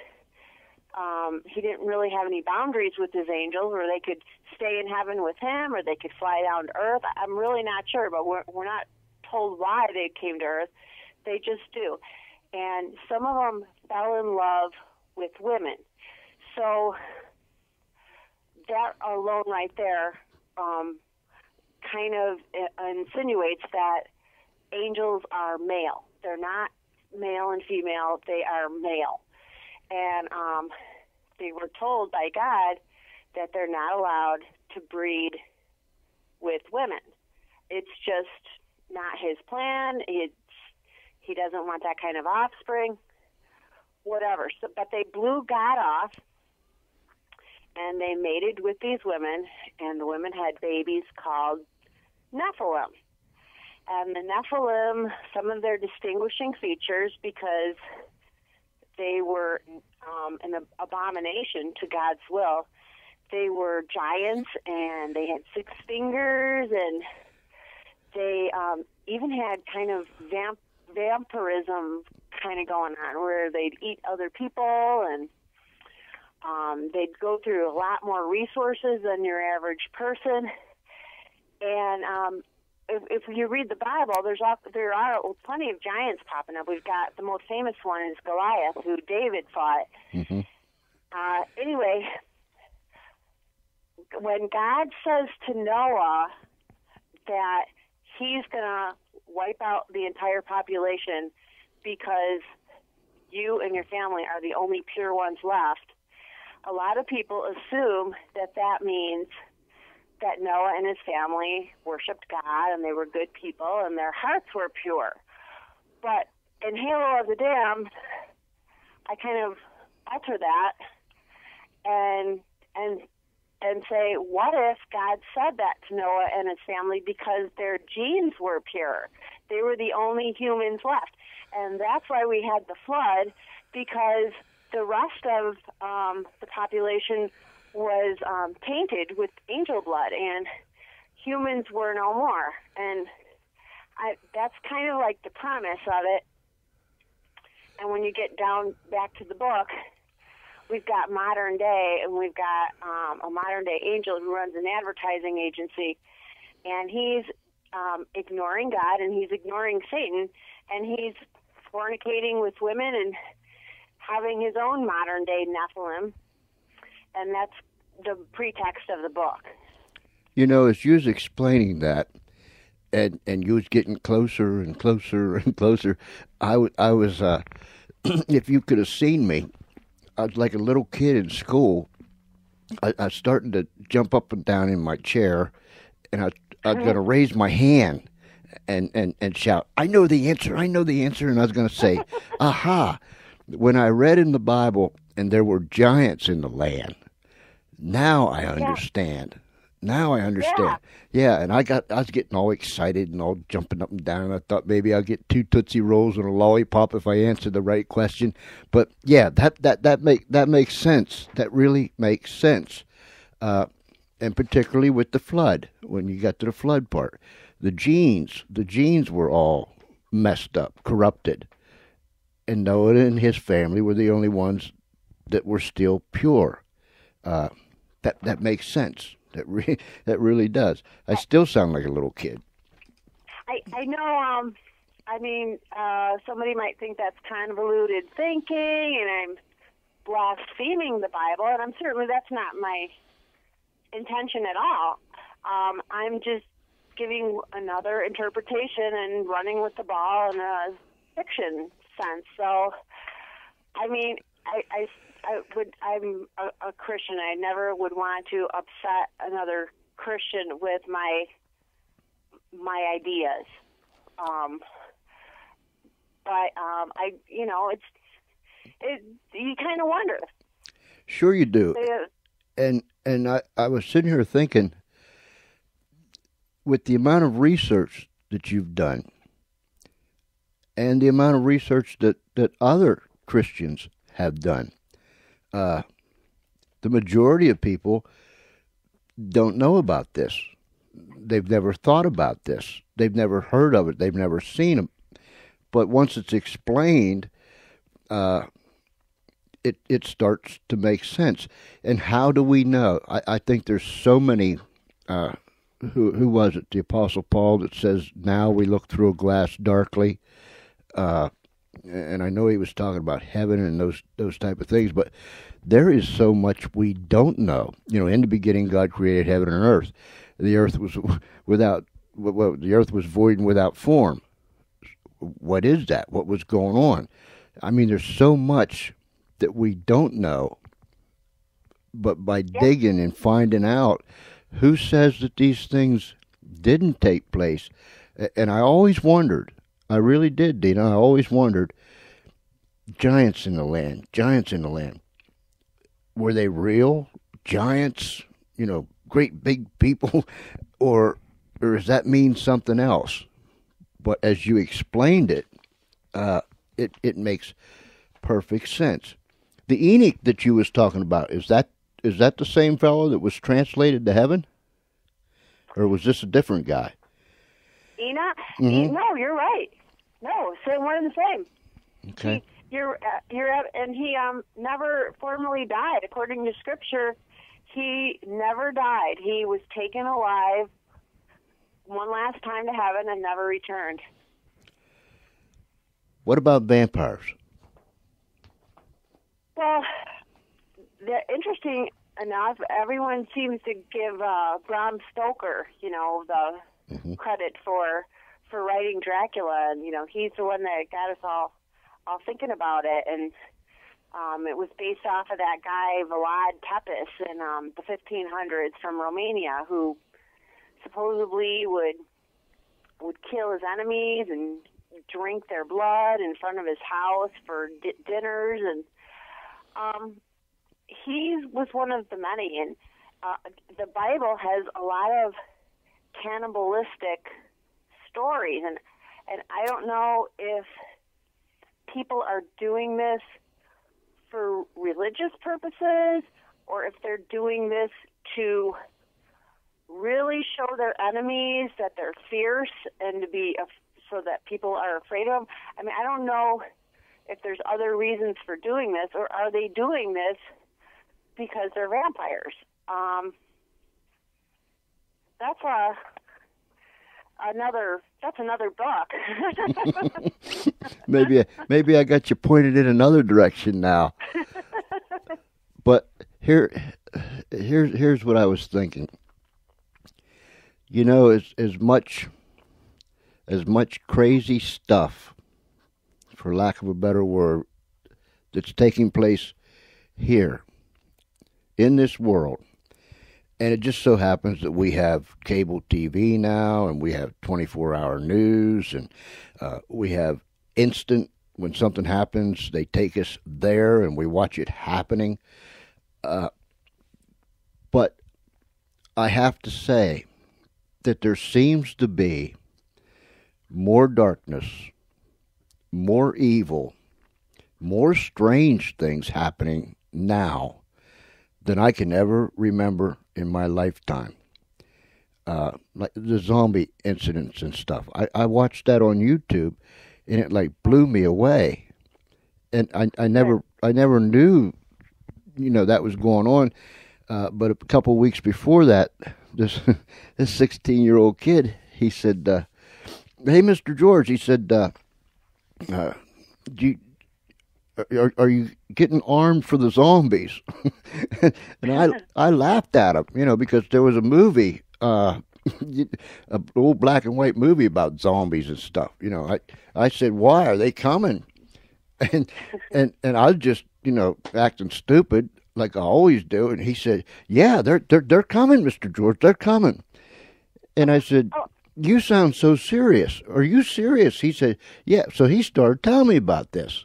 He didn't really have any boundaries with his angels, or they could stay in heaven with him, or they could fly down to Earth. I'm really not sure, but we're not told why they came to Earth. They just do. And some of them fell in love with women. So that alone right there kind of insinuates that angels are male. They're not male and female. They are male. And they were told by God that they're not allowed to breed with women. It's just not his plan. He doesn't want that kind of offspring, whatever. So, but they blew God off, and they mated with these women, and the women had babies called Nephilim. And the Nephilim, some of their distinguishing features, because they were an abomination to God's will. They were giants, and they had 6 fingers, and they even had kind of vampirism kind of going on, where they'd eat other people, and they'd go through a lot more resources than your average person. And if you read the Bible, there are plenty of giants popping up. We've got the most famous one is Goliath, who David fought. Mm-hmm. Anyway, when God says to Noah that he's going to wipe out the entire population because you and your family are the only pure ones left, a lot of people assume that that means that Noah and his family worshiped God and they were good people and their hearts were pure. But in Halo of the Damned, I kind of alter that and say, what if God said that to Noah and his family because their genes were pure? They were the only humans left. And that's why we had the flood, because the rest of the population was tainted with angel blood, and humans were no more. And that's kind of like the premise of it. And when you get down back to the book, we've got modern day, and we've got a modern day angel who runs an advertising agency, and he's ignoring God, and he's ignoring Satan, and he's fornicating with women and having his own modern day Nephilim. And that's the pretext of the book. You know, as you was explaining that, and you was getting closer and closer and closer, I was if you could have seen me, I was like a little kid in school. I was starting to jump up and down in my chair, and I was going to raise my hand and shout, I know the answer, and I was going to say, aha. When I read in the Bible, and there were giants in the land, now I understand. Now I understand. Yeah, and I was getting all excited and all jumping up and down. And I thought maybe I'll get 2 Tootsie Rolls and a lollipop if I answer the right question. But yeah, that makes sense. That really makes sense. And particularly with the flood, when you got to the flood part, the genes were all messed up, corrupted, and Noah and his family were the only ones that were still pure. That makes sense. That really does. I still sound like a little kid. I know. Somebody might think that's convoluted thinking, and I'm blaspheming the Bible, and that's not my intention at all. I'm just giving another interpretation and running with the ball in a fiction sense. So, I'm a Christian. I never would want to upset another Christian with my ideas. You kind of wonder. Sure you do. And I was sitting here thinking, with the amount of research that you've done, and the amount of research that other Christians have done. The majority of people don't know about this. They've never thought about this. They've never heard of it. They've never seen it. But once it's explained, it starts to make sense. And how do we know? I think there's so many. Who was it? The Apostle Paul that says, "Now we look through a glass darkly." And I know he was talking about heaven and those type of things, but there is so much we don't know. In the beginning, God created heaven and earth. The earth was the earth was void and without form. What is that? What was going on? I mean, there's so much that we don't know. But by digging and finding out, who says that these things didn't take place? And I always wondered. I really did, Dina. I always wondered, giants in the land. Were they real giants, great big people, or does that mean something else? But as you explained it, it makes perfect sense. The Enoch that you was talking about, is that the same fellow that was translated to heaven? Or was this a different guy? Enoch? Mm-hmm. No, you're right. No, same one and the same. Okay. And he never formally died. According to Scripture, he never died. He was taken alive one last time to heaven and never returned. What about vampires? Well, interesting enough, everyone seems to give Bram Stoker, the credit for writing Dracula, and he's the one that got us all thinking about it, and it was based off of that guy Vlad Tepes in the 1500s from Romania, who supposedly would kill his enemies and drink their blood in front of his house for dinners, and he was one of the many. And the Bible has a lot of cannibalistic stories, and I don't know if people are doing this for religious purposes or if they're doing this to really show their enemies that they're fierce and to be so that people are afraid of them. I mean, I don't know if there's other reasons for doing this, or are they doing this because they're vampires? That's another book. maybe I got you pointed in another direction now. But here's what I was thinking. As much crazy stuff, for lack of a better word, that's taking place here in this world. And it just so happens that we have cable TV now, and we have 24-hour news, and we have instant, when something happens, they take us there, and we watch it happening. But I have to say that there seems to be more darkness, more evil, more strange things happening now than I can ever remember in my lifetime. Like the zombie incidents and stuff. I watched that on YouTube, and it blew me away. And I never knew, that was going on. But a couple of weeks before that, this 16-year-old kid, he said, "Hey, Mr. George," he said, Are you getting armed for the zombies?" And I laughed at him, because there was a movie, an old black and white movie about zombies and stuff. I said, "Why are they coming?" And I was just acting stupid like I always do. And he said, "Yeah, they're coming, Mr. George. They're coming." And I said, "You sound so serious. Are you serious?" He said, "Yeah." So he started telling me about this.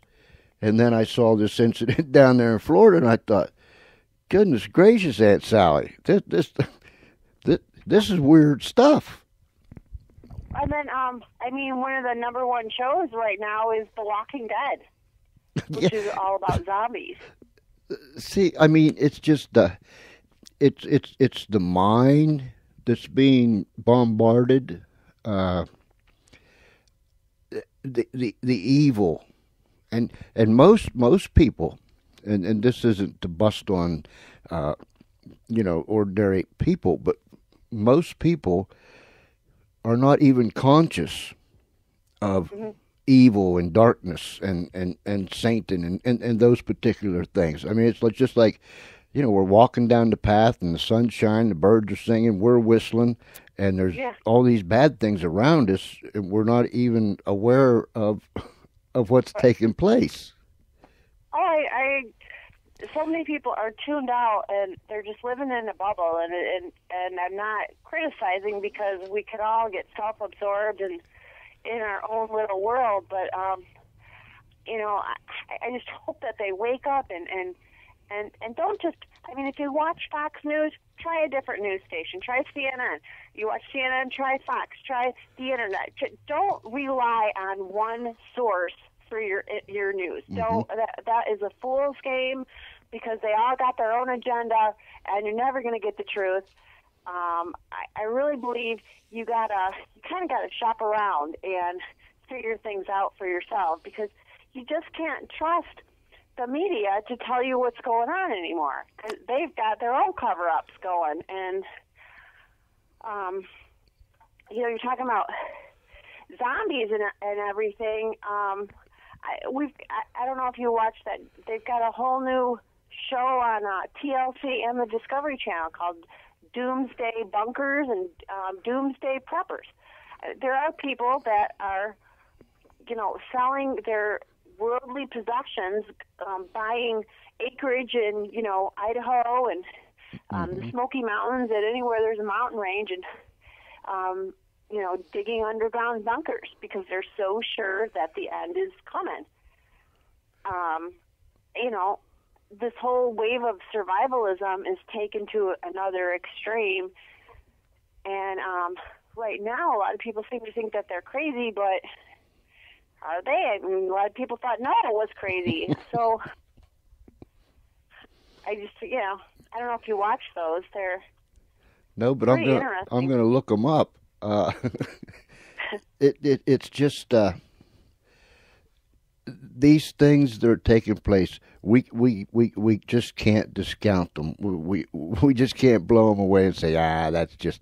And then I saw this incident down there in Florida, and I thought, goodness gracious, Aunt Sally, this is weird stuff. And then, I mean, one of the number one shows right now is The Walking Dead, which is all about zombies. See, I mean, it's just it's the mind that's being bombarded. The evil, and most people, and this isn't to bust on, ordinary people, but most people are not even conscious of evil and darkness and Satan and those particular things. I mean, it's just like, we're walking down the path and the sun's shining, the birds are singing, we're whistling, and there's all these bad things around us, and we're not even aware of what's taking place. Oh, so many people are tuned out, and they're just living in a bubble, and I'm not criticizing, because we could all get self-absorbed and in our own little world, but I just hope that they wake up and don't just, I mean, if you watch Fox News, try a different news station. Try CNN. You watch CNN, try Fox. Try the Internet. Don't rely on one source for your news. Don't. That is a fool's game, because they all got their own agenda, and you're never going to get the truth. I really believe you kind of gotta shop around and figure things out for yourself, because you just can't trust the media to tell you what's going on anymore. They've got their own cover-ups going, and you're talking about zombies and everything. I don't know if you watched that. They've got a whole new show on TLC and the Discovery Channel called Doomsday Bunkers and Doomsday Preppers. There are people that are, selling their worldly possessions, buying acreage in, Idaho and the Smoky Mountains, and anywhere there's a mountain range, and, digging underground bunkers because they're so sure that the end is coming. This whole wave of survivalism is taken to another extreme, and right now a lot of people seem to think that they're crazy, but are they? I mean, a lot of people thought no, it was crazy. So I just, I don't know if you watch those. They're but I'm gonna look them up. It's just these things that are taking place. We just can't discount them. We just can't blow them away and say, that's just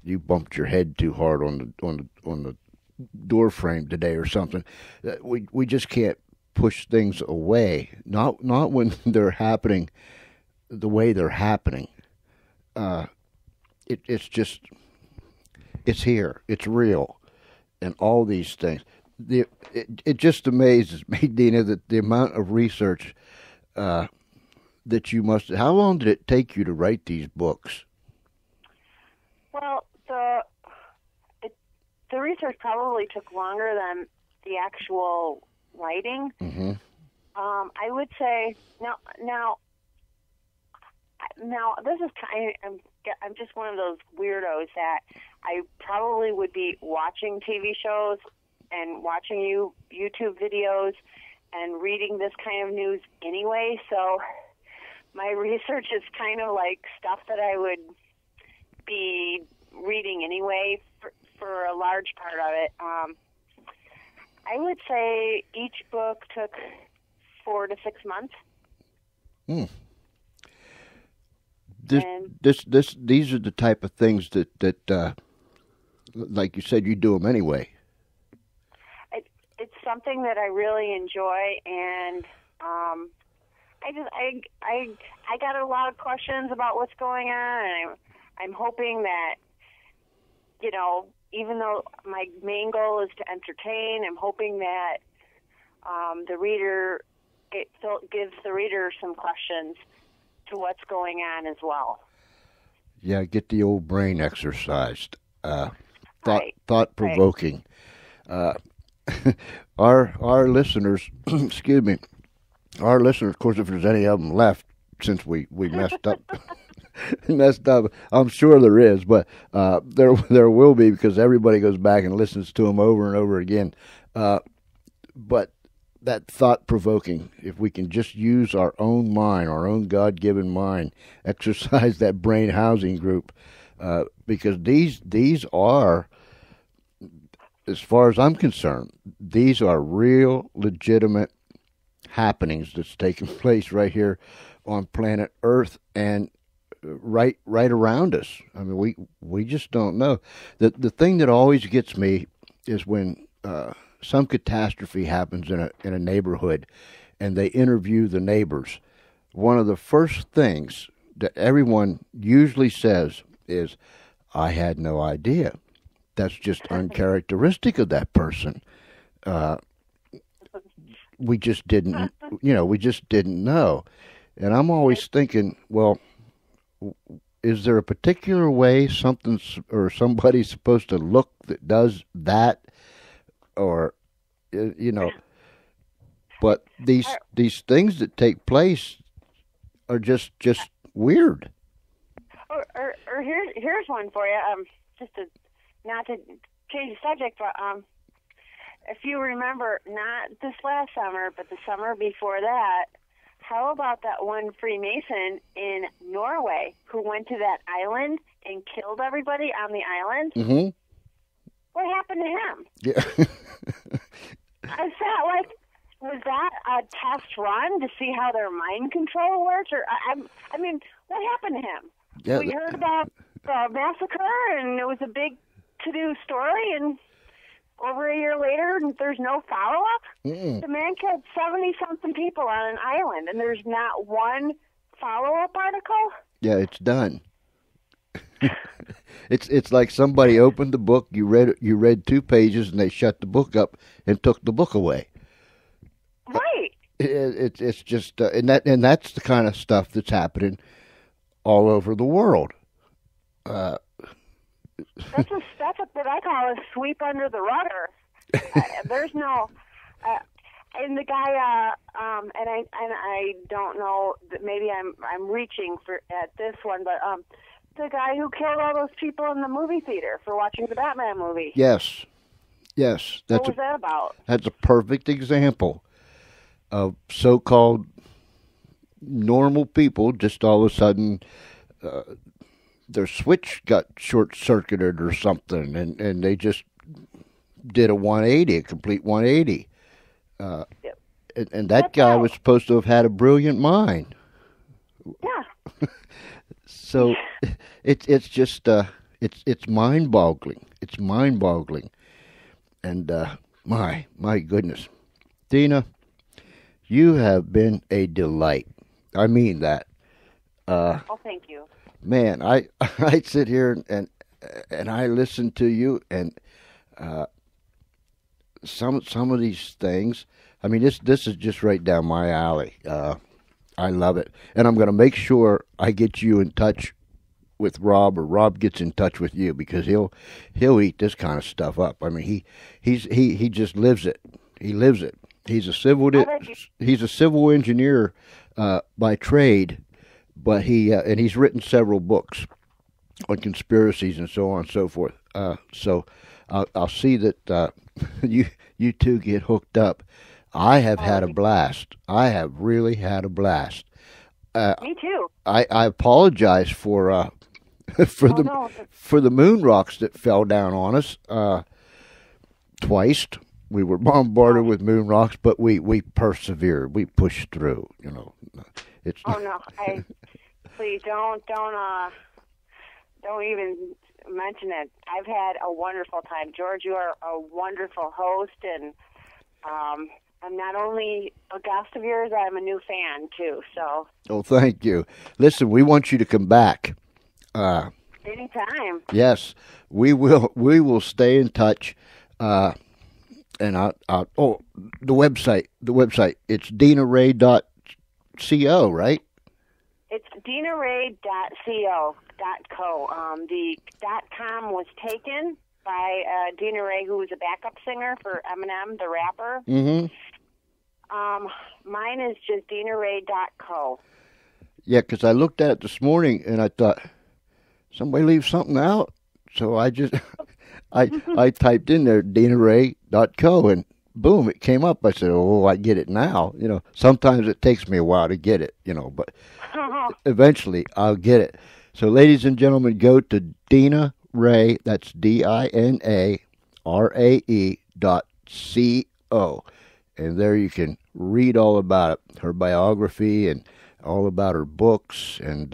you bumped your head too hard on the door frame today or something. We just can't push things away. Not when they're happening the way they're happening. It's here. It's real, and all these things. It just amazes me, Dina, that the amount of research that you must. How long did it take you to write these books? Well, the research probably took longer than the actual writing. Mm-hmm. I would say now this is I'm just one of those weirdos that I probably would be watching TV shows and watching YouTube videos and reading this kind of news anyway. So my research is kind of like stuff that I would be reading anyway for a large part of it. I would say each book took 4 to 6 months. These are the type of things that like you said, you do them anyway. It's something that I really enjoy, and I got a lot of questions about what's going on, and I'm hoping that, even though my main goal is to entertain, I'm hoping that the reader, it gives the reader some questions to what's going on as well. Yeah, get the old brain exercised. Right. Thought-provoking. Right. Our listeners, excuse me, of course, if there's any of them left since we messed up messed up. I'm sure there is, but there will be because everybody goes back and listens to them over and over again. But that thought-provoking, if we can just use our own mind, our own God-given mind, exercise that brain housing group, because these are, as far as I'm concerned, these are real, legitimate happenings that's taking place right here on planet Earth and right around us. I mean, we just don't know. The thing that always gets me is when some catastrophe happens in a neighborhood, and they interview the neighbors. One of the first things that everyone usually says is, "I had no idea." That's just uncharacteristic of that person. We just didn't, we just didn't know. And I'm always thinking, well, is there a particular way something or somebody's supposed to look that does that, or But these things that take place are just weird. Or here's one for you. Just to not to change the subject, but if you remember, not this last summer, but the summer before that, how about that one Freemason in Norway who went to that island and killed everybody on the island? Mm-hmm. What happened to him? Yeah. I felt like, was that a test run to see how their mind control works? Or I mean, what happened to him? Yeah. We heard about the massacre, and it was a big to-do story, and over a year later, there's no follow-up? Mm-mm. The man killed 70-something people on an island, and there's not one follow-up article? Yeah, it's done. It's like somebody opened the book, you read 2 pages, and they shut the book up and took the book away. Right. It's just and that's the kind of stuff that's happening all over the world. That's what I call a sweep under the rudder. There's no, and the guy, and I don't know that maybe I'm reaching at this one, but the guy who killed all those people in the movie theater for watching the Batman movie. Yes. What was that about? That's a perfect example of so-called normal people just all of a sudden their switch got short-circuited or something, and they just did a complete 180. Yep. And that guy was supposed to have had a brilliant mind. Yeah. So it's just it's mind-boggling. It's mind-boggling. And my goodness, Dina, you have been a delight. I mean that. Oh, thank you. Man, I sit here and I listen to you, and some of these things. I mean, this is just right down my alley. I love it, and I'm going to make sure I get you in touch with Rob, or Rob gets in touch with you, because he'll eat this kind of stuff up. I mean, he just lives it. He lives it. He's a civil engineer by trade, but he's written several books on conspiracies and so on and so forth. So I'll see that you two get hooked up. I have had a blast. I have really had a blast. Me too. I apologize for the moon rocks that fell down on us twice. We were bombarded with moon rocks, but we persevered. We pushed through. It's please don't even mention it. I've had a wonderful time, George. You are a wonderful host, and I'm not only a guest of yours, I'm a new fan too. So. Oh, thank you. Listen, we want you to come back. Anytime. Yes, we will. We will stay in touch. And the website. It's dinarae.co, right? It's dinarae.co. The .com was taken by Dina Rae, who was a backup singer for Eminem, the rapper. Mm-hmm. Mine is just dinarae.co. Yeah, because I looked at it this morning and I thought, somebody leave something out. So I just, I typed in there DinaRae.co and boom, it came up. I said, oh, I get it now. Sometimes it takes me a while to get it, but eventually I'll get it. So, ladies and gentlemen, go to Dina Rae, that's DinaRae.co. And there you can read all about it, her biography and all about her books. And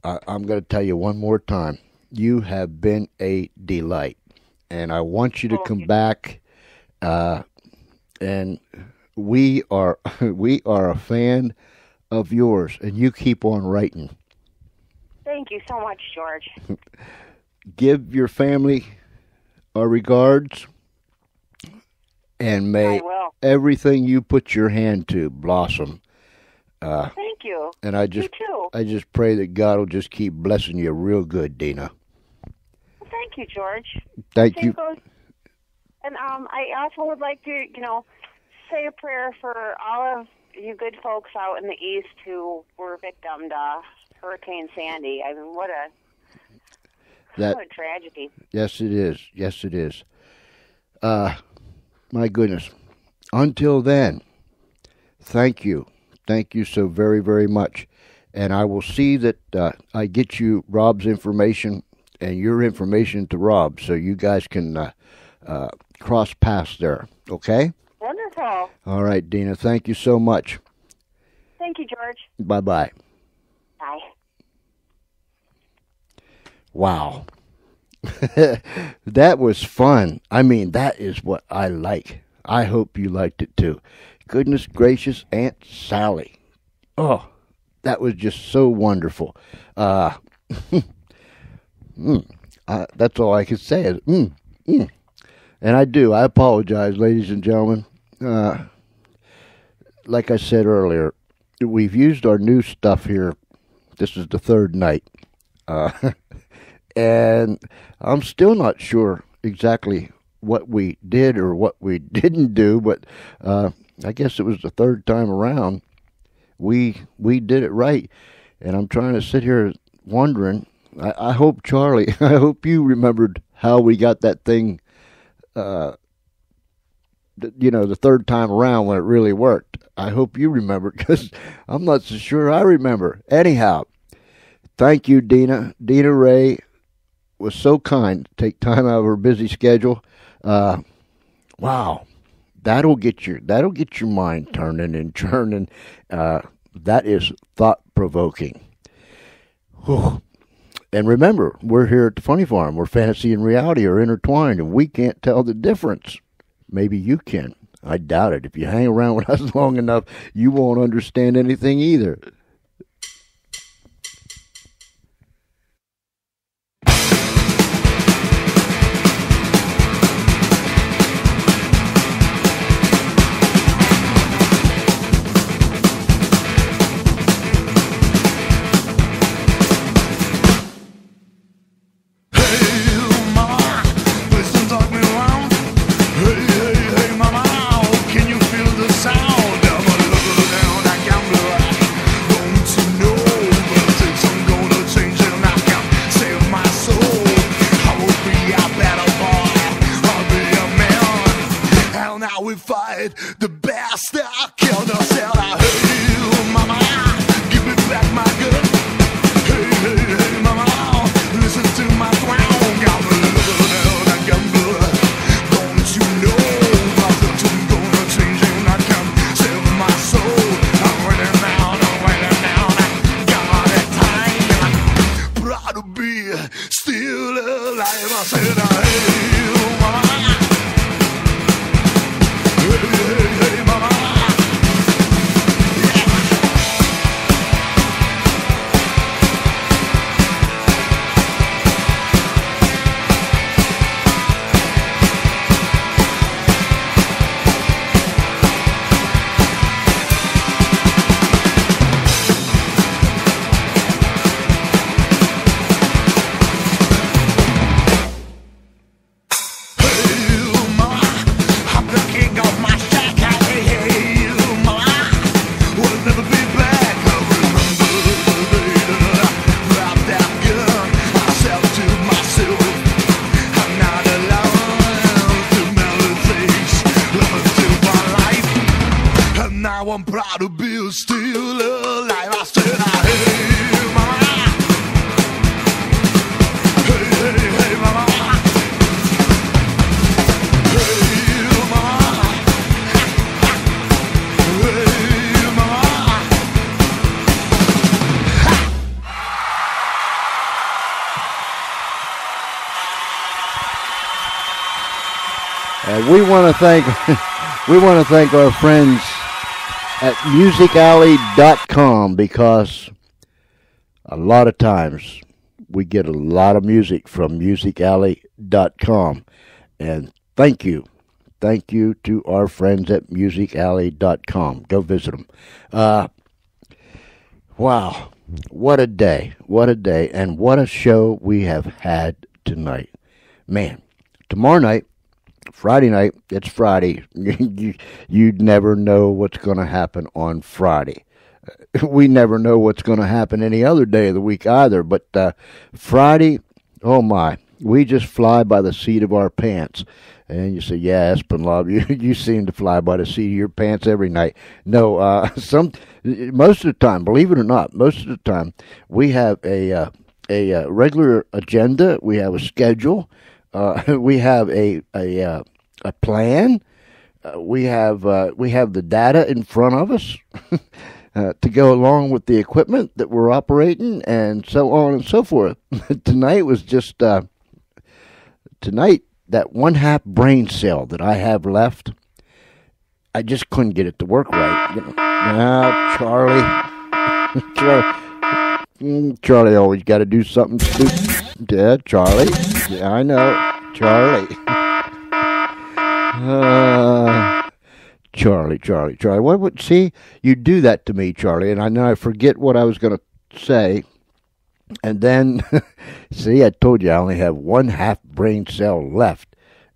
I'm going to tell you one more time, you have been a delight. And I want you to come back. And we are a fan of yours, and you keep on writing. Thank you so much, George. Give your family our regards, and may everything you put your hand to blossom. Thank you. And I just pray that God will just keep blessing you real good, Dina. Well, thank you, George. Thank you. And I also would like to, say a prayer for all of you good folks out in the East who were victim to Hurricane Sandy. I mean, what a tragedy. Yes, it is. Yes, it is. My goodness. Until then, thank you. Thank you so very, very much. And I will see that I get you Rob's information and your information to Rob so you guys can cross paths there. Okay? Wonderful. All right, Dina. Thank you so much. Thank you, George. Bye-bye. Bye. Wow. That was fun. I mean, that is what I like. I hope you liked it too. Goodness gracious, Aunt Sally. Oh, that was just so wonderful. That's all I can say is, And I do. I apologize, ladies and gentlemen. Like I said earlier, we've used our new stuff here. This is the third night. And I'm still not sure exactly what we did or what we didn't do, but I guess it was the third time around. We did it right. And I'm trying to sit here wondering, I hope, Charlie, I hope you remembered how we got that thing, the third time around when it really worked. I hope you remember, because I'm not so sure I remember. Anyhow, thank you, Dina. Dina Rae was so kind to take time out of her busy schedule. Wow, that'll get your mind turning and churning. That is thought-provoking. Whew. And remember, we're here at the Funny Farm where fantasy and reality are intertwined, and we can't tell the difference. Maybe you can. I doubt it. If you hang around with us long enough, you won't understand anything either. The best I killed herself. Hey, mama, give me back my gun. Hey, hey, hey, mama, listen to my throne. Gambler, gambler, don't you know that I'm gonna change and I can save my soul. I'm waiting down, I got that time. Proud to be still alive. I said, hey, mama. Hey, mama. We want to thank we want to thank our friends at musicalley.com, because a lot of times we get a lot of music from musicalley.com. And thank you to our friends at musicalley.com. Go visit them. Wow, what a day, and what a show we have had tonight. Man, tomorrow night, Friday night, it's Friday. You never know what's going to happen on Friday. We never know what's going to happen any other day of the week either. But Friday, oh my, we just fly by the seat of our pants. And you say, yeah, Espenlaub, you seem to fly by the seat of your pants every night. No, most of the time, believe it or not, most of the time, we have a regular agenda. We have a schedule. We have a plan. We have the data in front of us to go along with the equipment that we're operating, and so on and so forth. Tonight was just tonight. That one half brain cell that I have left, I just couldn't get it to work right. Charlie always got to do something stupid. Yeah, Charlie. Yeah, I know, Charlie. Charlie. What would see? You do that to me, Charlie, and I know I forget what I was going to say. And then, see, I told you I only have one half brain cell left.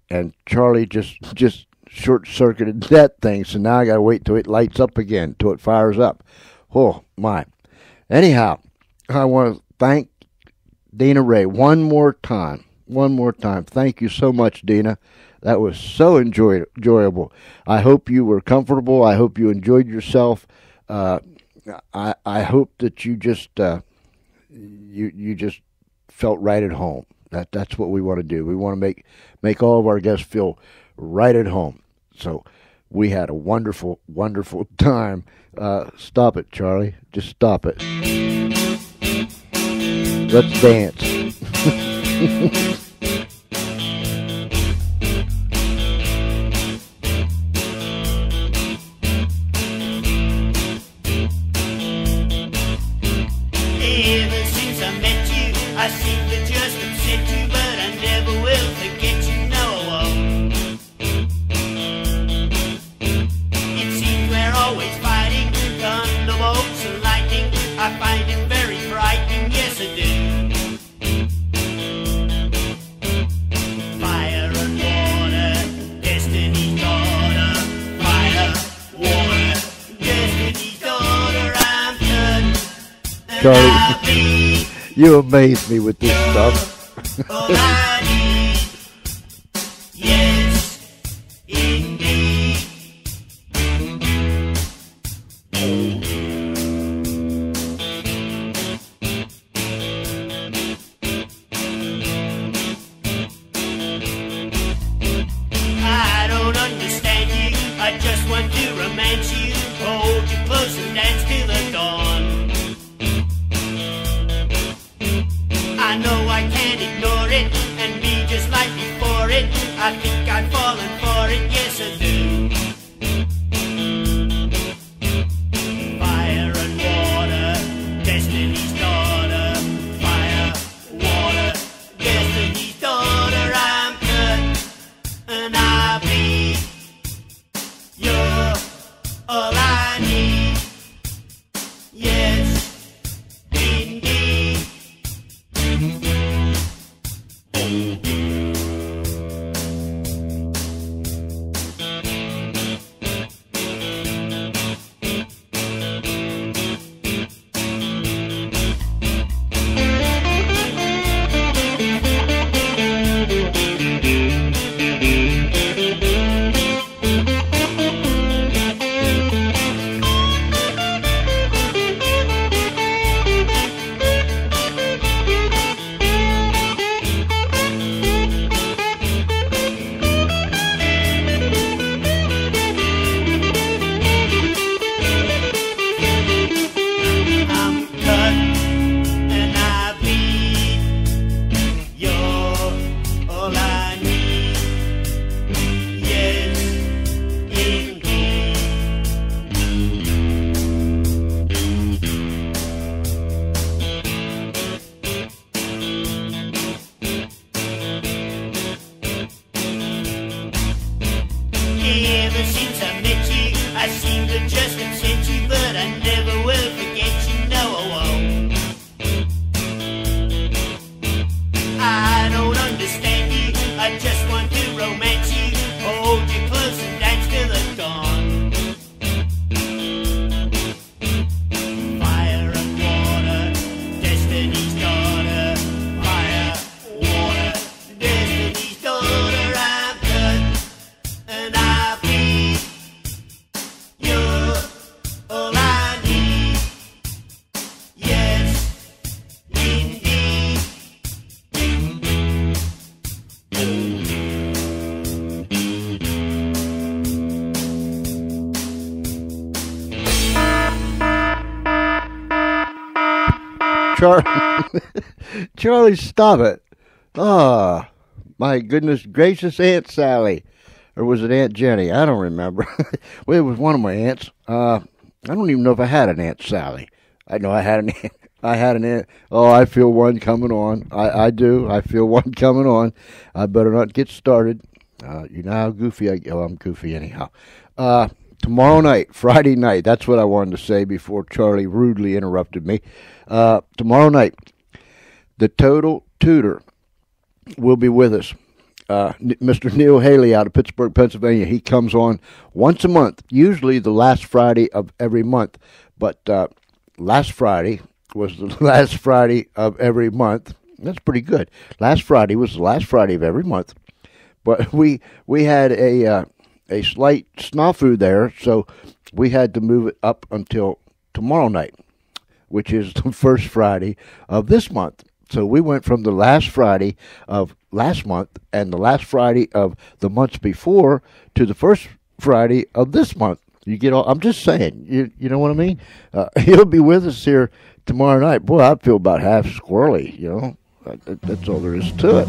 And Charlie just short-circuited that thing, so now I got to wait till it lights up again, till it fires up. Oh, my. Anyhow, I want to thank Dina Rae one more time. Thank you so much, Dina. That was so enjoyable. I hope you were comfortable. I hope you enjoyed yourself. I hope that you just... You just felt right at home. That's what we want to do. We want to make all of our guests feel right at home. So we had a wonderful, wonderful time. Stop it, Charlie. Just stop it. Let's dance. I seem to just upset you, but I never will forget you, no I won't. It seems we're always fighting, thunderbolts and lightning. I find it very frightening, yes I do. Fire and water, destiny's daughter. Fire, water, destiny's daughter. I'm done, and Charlie. I'll be. You amaze me with this stuff. All I need, yes, indeed. I don't understand you. I just want to romance you, hold you close and dance till the dawn. I know I can't ignore it and be ever since I met you, I seem to just upset you, but I never will forget you, no I won't. I don't understand you, I just want to romance you, hold you close and dance till the dawn. Fire and water, destiny's daughter. Fire, water, destiny's daughter. I'm good and I bleed. You're all I need. Yes, indeed. Charlie, stop it. Ah, my goodness gracious, Aunt Sally. Or was it Aunt Jenny? I don't remember. Well, it was one of my aunts. I don't even know if I had an Aunt Sally. I know I had an aunt. I had an aunt. Oh, I feel one coming on. I do. I feel one coming on. I better not get started. You know how goofy I get. Oh, I'm goofy anyhow. Tomorrow night, Friday night, that's what I wanted to say before Charlie rudely interrupted me. Tomorrow night, the Total Tutor will be with us. Mr. Neil Haley out of Pittsburgh, Pennsylvania. He comes on once a month, usually the last Friday of every month. But last Friday was the last Friday of every month. That's pretty good. Last Friday was the last Friday of every month. But we had a slight snafu there, so we had to move it up until tomorrow night, which is the first Friday of this month. So we went from the last Friday of last month and the last Friday of the months before to the first Friday of this month. You get all, I'm just saying, you know what I mean? He'll be with us here tomorrow night. Boy, I feel about half squirrely, you know. That's all there is to it.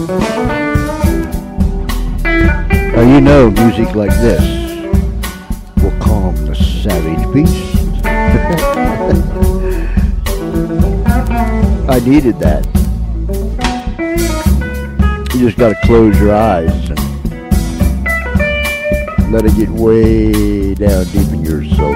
Now you know music like this will calm the savage beast. I needed that. You just gotta close your eyes and let it get way down deep in your soul.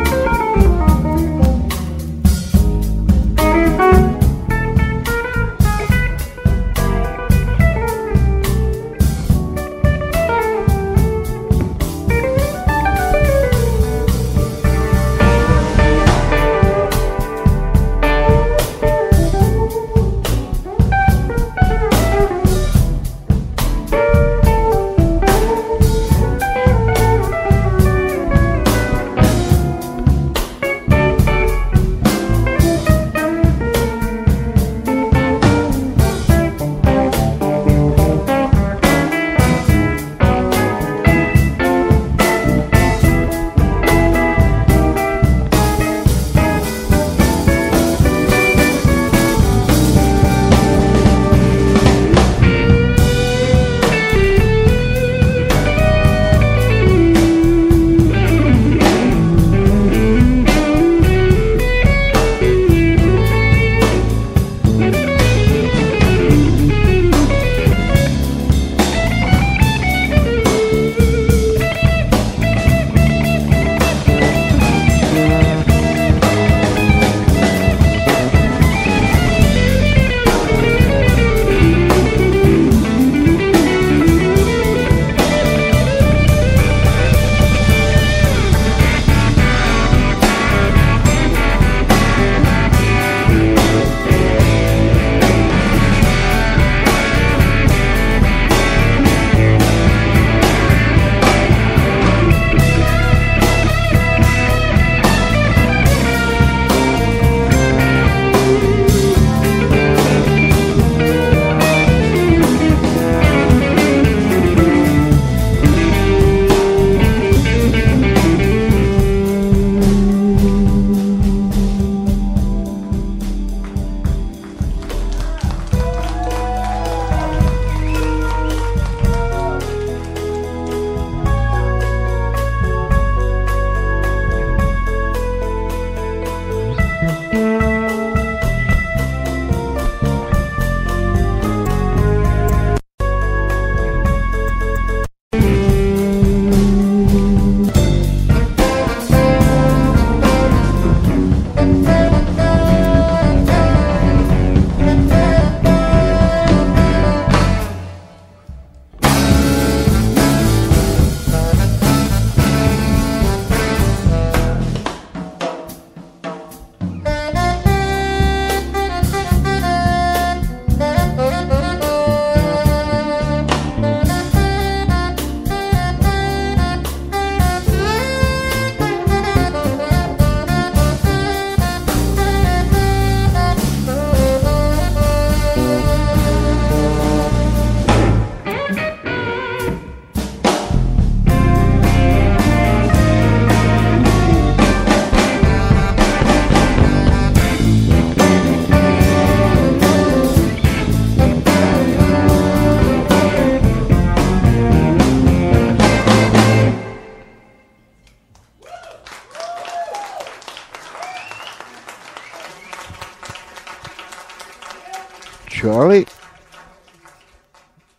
Charlie,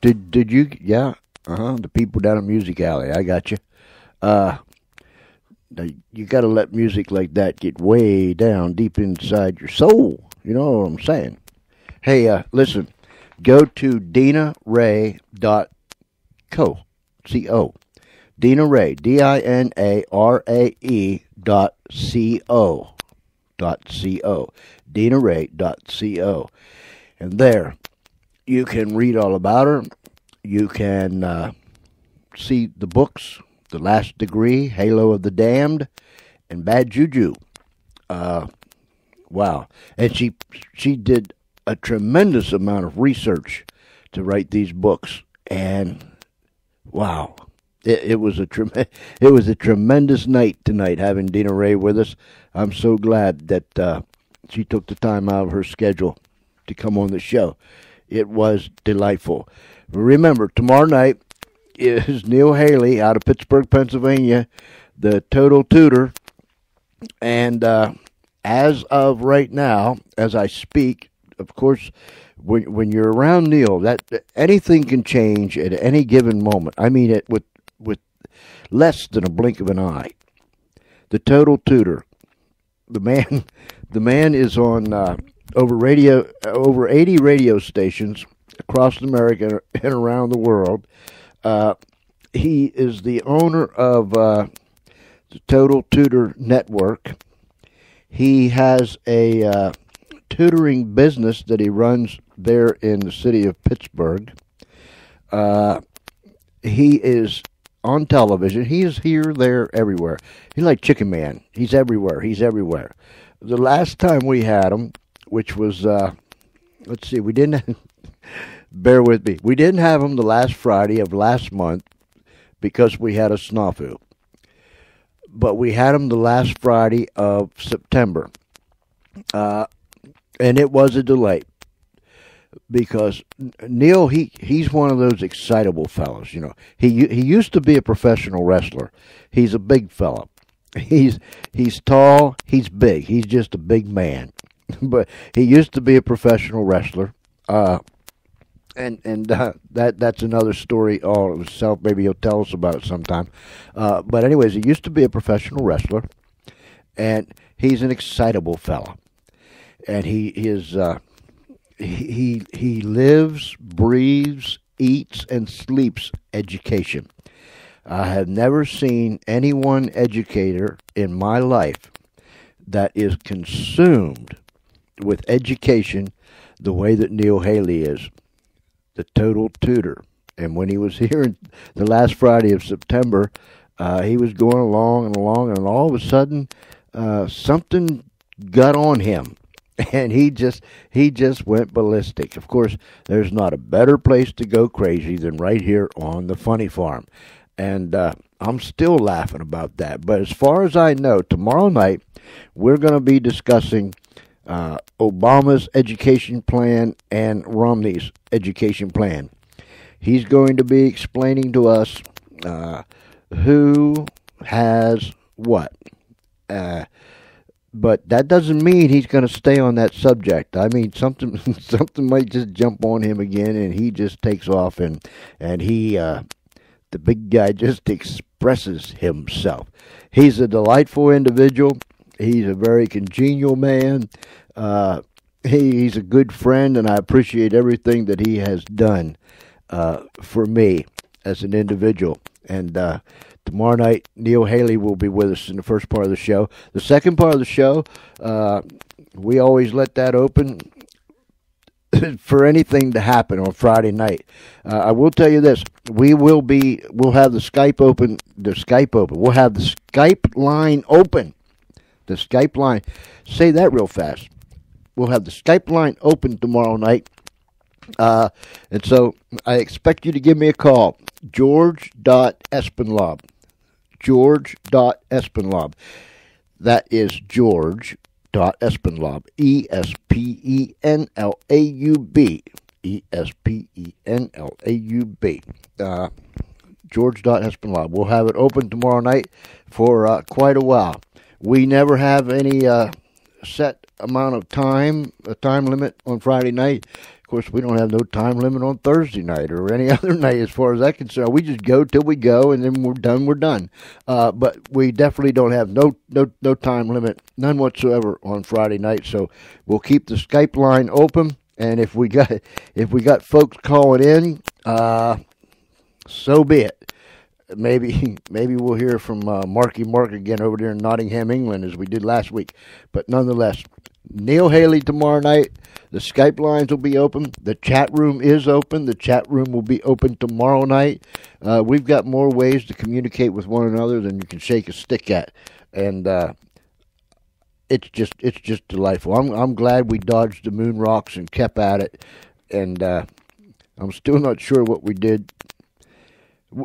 did you? Yeah, the people down at Music Alley. I got you. You got to let music like that get way down deep inside your soul. You know what I'm saying? Hey, listen. Go to DinaRae.co. C-O. Dina Rae. DINARAE.co. .co. DinaRae.co. And there, you can read all about her. You can see the books, The Last Degree, Halo of the Damned, and Bad Juju. Wow. And she did a tremendous amount of research to write these books. And wow. It was a tremendous night tonight having Dina Rae with us. I'm so glad that she took the time out of her schedule to come on the show. It was delightful. Remember, tomorrow night is Neil Haley out of Pittsburgh, Pennsylvania, the Total Tutor. And as of right now, as I speak, of course, when you're around Neil, that anything can change at any given moment. I mean it with less than a blink of an eye. The Total Tutor. The man is on over 80 radio stations across America and around the world. He is the owner of the Total Tutor Network. He has a tutoring business that he runs there in the city of Pittsburgh. He is on television. He is here, there, everywhere. He's like Chicken Man. He's everywhere. He's everywhere. The last time we had him, which was, let's see, we didn't, bear with me. We didn't have him the last Friday of last month because we had a snafu. But we had him the last Friday of September. And it was a delight. Because Neil, he's one of those excitable fellows, you know. He used to be a professional wrestler. He's a big fella. He's tall. He's big. He's just a big man. But he used to be a professional wrestler. And that's another story all of itself. Maybe he'll tell us about it sometime. But anyways, he used to be a professional wrestler, and he's an excitable fella. And he is. He lives, breathes, eats, and sleeps education. I have never seen any one educator in my life that is consumed with education the way that Neil Haley is, the Total Tutor. And when he was here the last Friday of September, he was going along, and all of a sudden, something got on him. And he just went ballistic. Of course, there's not a better place to go crazy than right here on the Funny Farm. And I'm still laughing about that. But as far as I know, tomorrow night, we're going to be discussing Obama's education plan and Romney's education plan. He's going to be explaining to us who has what. But that doesn't mean he's going to stay on that subject. I mean, something might just jump on him again, and he just takes off, and he, the big guy, just expresses himself. He's a delightful individual. He's a very congenial man. He's a good friend, and I appreciate everything that he has done for me as an individual. And tomorrow night, Neil Haley will be with us in the first part of the show. The second part of the show, we always let that open for anything to happen on Friday night. I will tell you this: we'll have the Skype open. We'll have the Skype line open. The Skype line. Say that real fast. We'll have the Skype line open tomorrow night. And so I expect you to give me a call. George.Espenlaub. George.Espenlaub. That is George.Espenlaub. Espenlaub. Espenlaub. George.Espenlaub. We'll have it open tomorrow night for quite a while. We never have any set amount of time, a time limit on Friday night. Of course, we don't have no time limit on Thursday night or any other night as far as that's concerned. We just go till we go, and then we're done. But we definitely don't have no time limit, none whatsoever on Friday night. So we'll keep the Skype line open, and if we got folks calling in, so be it. Maybe we'll hear from Marky Mark again over there in Nottingham, England, as we did last week. But nonetheless, Neil Haley tomorrow night. The Skype lines will be open. The chat room is open. The chat room will be open tomorrow night. We've got more ways to communicate with one another than you can shake a stick at, and it's just delightful. I'm glad we dodged the moon rocks and kept at it, and I'm still not sure what we did.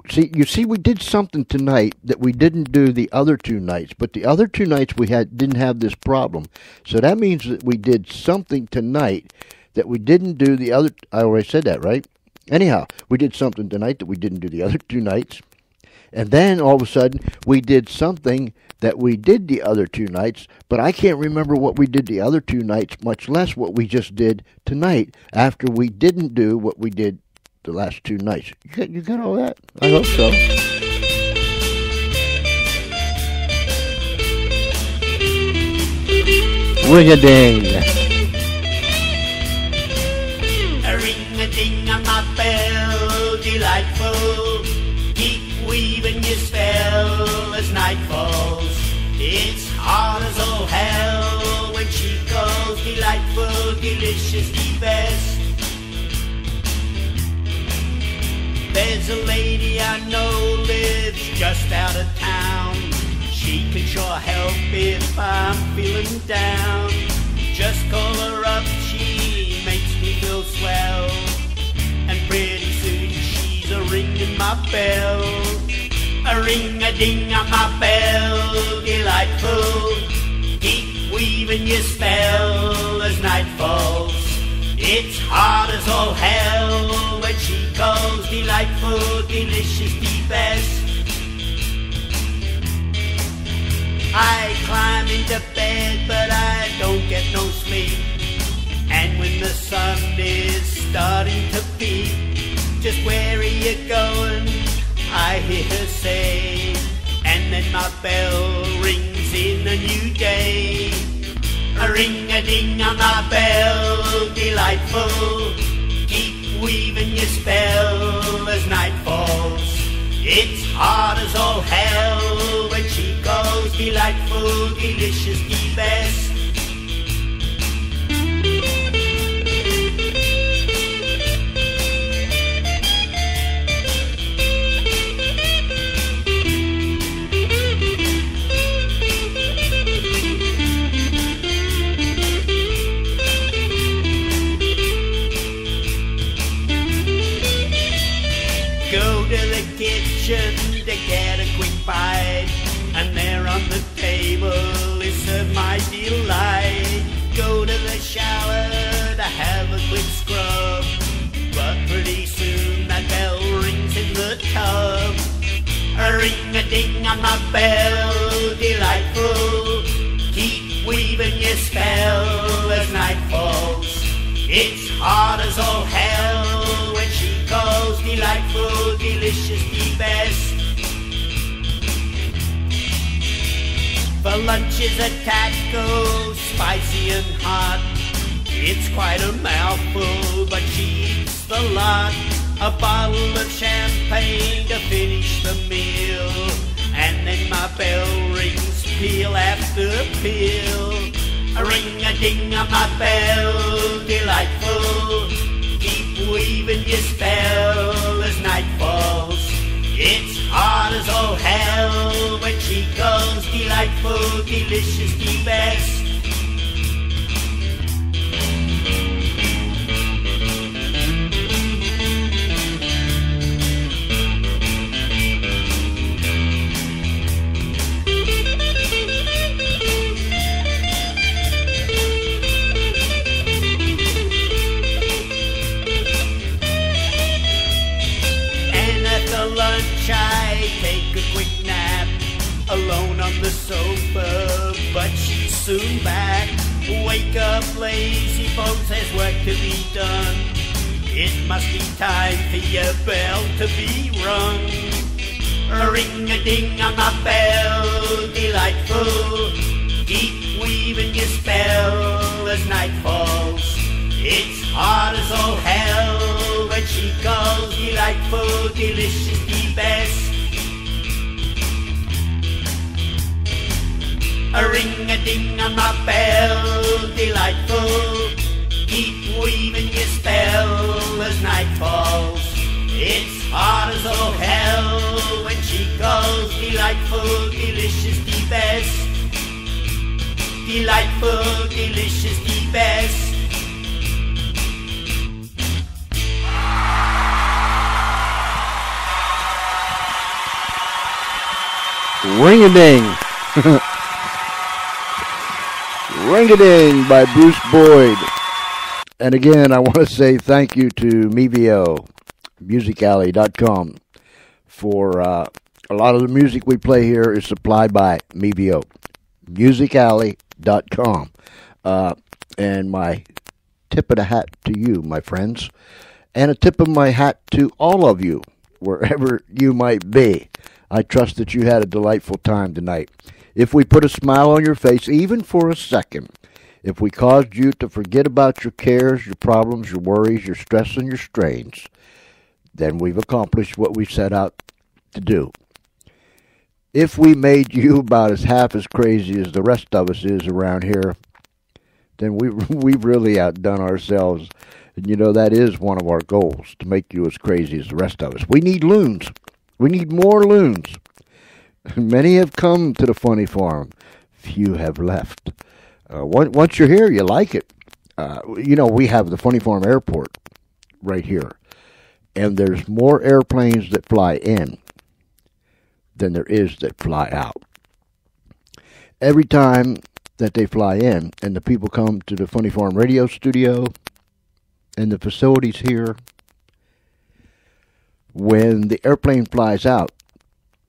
See, we did something tonight that we didn't do the other two nights, but the other two nights we didn't have this problem. So that means that we did something tonight that we didn't do the other. I already said that, right? Anyhow, we did something tonight that we didn't do the other 2 nights. And then all of a sudden, we did something that we did the other 2 nights, but I can't remember what we did the other 2 nights, much less what we just did tonight after we didn't do what we did the last 2 nights. You got all that? I hope so. Ring-a-ding. A ring-a-ding on my bell, delightful. Keep weaving your spell as night falls. It's hard as all hell when she calls, delightful, delicious, the best. There's a lady I know lives just out of town. She can sure help if I'm feeling down. Just call her up, she makes me feel swell. And pretty soon she's a ringing my bell. A ring-a-ding on my bell, delightful. Keep weaving your spell as night falls. It's hard as all hell when she calls, delightful, delicious, the best. I climb into bed, but I don't get no sleep. And when the sun is starting to peak, just where are you going? I hear her say, and then my bell rings in a new day. A ring-a-ding on my bell, delightful. Keep weaving your spell as night falls. It's hard as all hell when she calls, delightful, delicious, the best. To get a quick bite, and there on the table is served my delight. Go to the shower to have a quick scrub, but pretty soon that bell rings in the tub. A ring-a-ding on my bell, delightful. Keep weaving your spell as night falls. It's hard as all hell when she calls, delightful, delicious, the best. For lunch is a taco, spicy and hot. It's quite a mouthful, but she eats the lot. A bottle of champagne to finish the meal, and then my bell rings peal after peal. A ring-a-ding on my bell, delightful. Keep weaving your spell as night falls. It's hard as all hell when she calls, delightful, delicious, the best. I take a quick nap, alone on the sofa, but she's soon back. Wake up, lazy folks, there's work to be done. It must be time for your bell to be rung. A ring-a-ding on my bell, delightful. Keep weaving your spell as night falls. It's hard as all hell when she calls, delightful, delicious, the best. A ring-a-ding on my bell, delightful. Keep weaving your spell as night falls. It's hard as all hell when she calls, delightful, delicious, the best. Delightful, delicious, the best. Ring-a-ding. Ring-a-ding by Bruce Boyd. And again, I want to say thank you to Mevio, musicalley.com, for a lot of the music we play here is supplied by Mevio, musicalley.com. And my tip of the hat to you, my friends, and a tip of my hat to all of you, wherever you might be. I trust that you had a delightful time tonight. If we put a smile on your face, even for a second, if we caused you to forget about your cares, your problems, your worries, your stress, and your strains, then we've accomplished what we set out to do. If we made you about as half as crazy as the rest of us is around here, then we've really outdone ourselves. And you know, that is one of our goals, to make you as crazy as the rest of us. We need loons. We need more loons. Many have come to the funny farm. Few have left. Once you're here, you like it. You know, we have the Funny Farm Airport right here. And there's more airplanes that fly in than there is that fly out. Every time that they fly in and the people come to the Funny Farm radio studio and the facilities here, when the airplane flies out,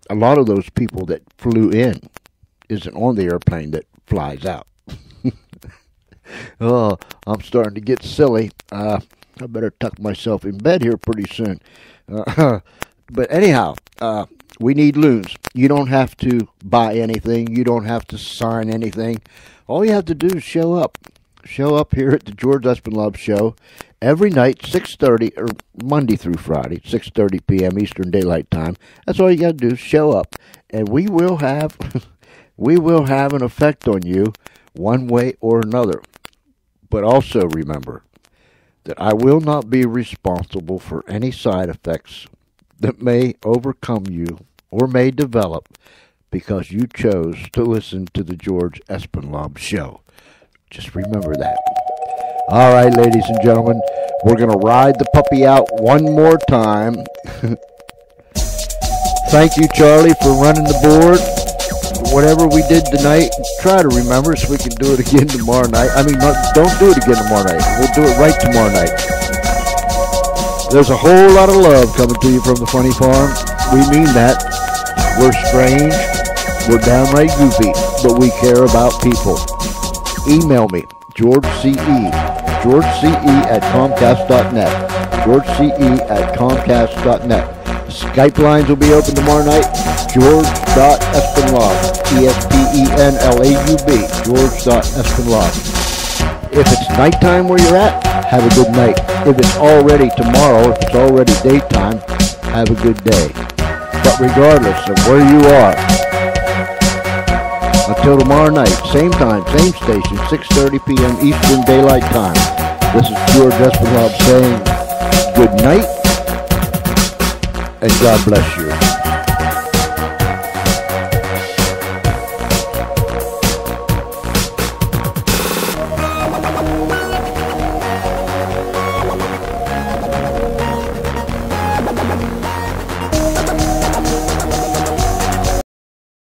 a lot of those people that flew in isn't on the airplane that flies out. Oh, I'm starting to get silly. I better tuck myself in bed here pretty soon. But anyhow, we need loons. You don't have to buy anything. You don't have to sign anything. All you have to do is show up. Show up here at the George Espinlove Show every night, 6:30, or Monday through Friday, 6:30 p.m. Eastern Daylight Time. That's all you got to do is show up, and we will have an effect on you one way or another. But also remember that I will not be responsible for any side effects that may overcome you or may develop because you chose to listen to the George Espinlove Show. Just remember that. All right, ladies and gentlemen, we're going to ride the puppy out one more time. Thank you, Charlie, for running the board. Whatever we did tonight, try to remember so we can do it again tomorrow night. I mean, don't do it again tomorrow night. We'll do it right tomorrow night. There's a whole lot of love coming to you from the Funny Farm. We mean that. We're strange. We're downright goofy, but we care about people. Email me, GeorgeCE@Comcast.net. GeorgeCE@Comcast.net. Skype lines will be open tomorrow night. George.Espinlove. ESPENLAUB. George.Espinlove. If it's nighttime where you're at, have a good night. If it's already tomorrow, if it's already daytime, have a good day. But regardless of where you are, until tomorrow night, same time, same station, 6:30 p.m. Eastern Daylight Time. This is George Espinlove saying good night and God bless you.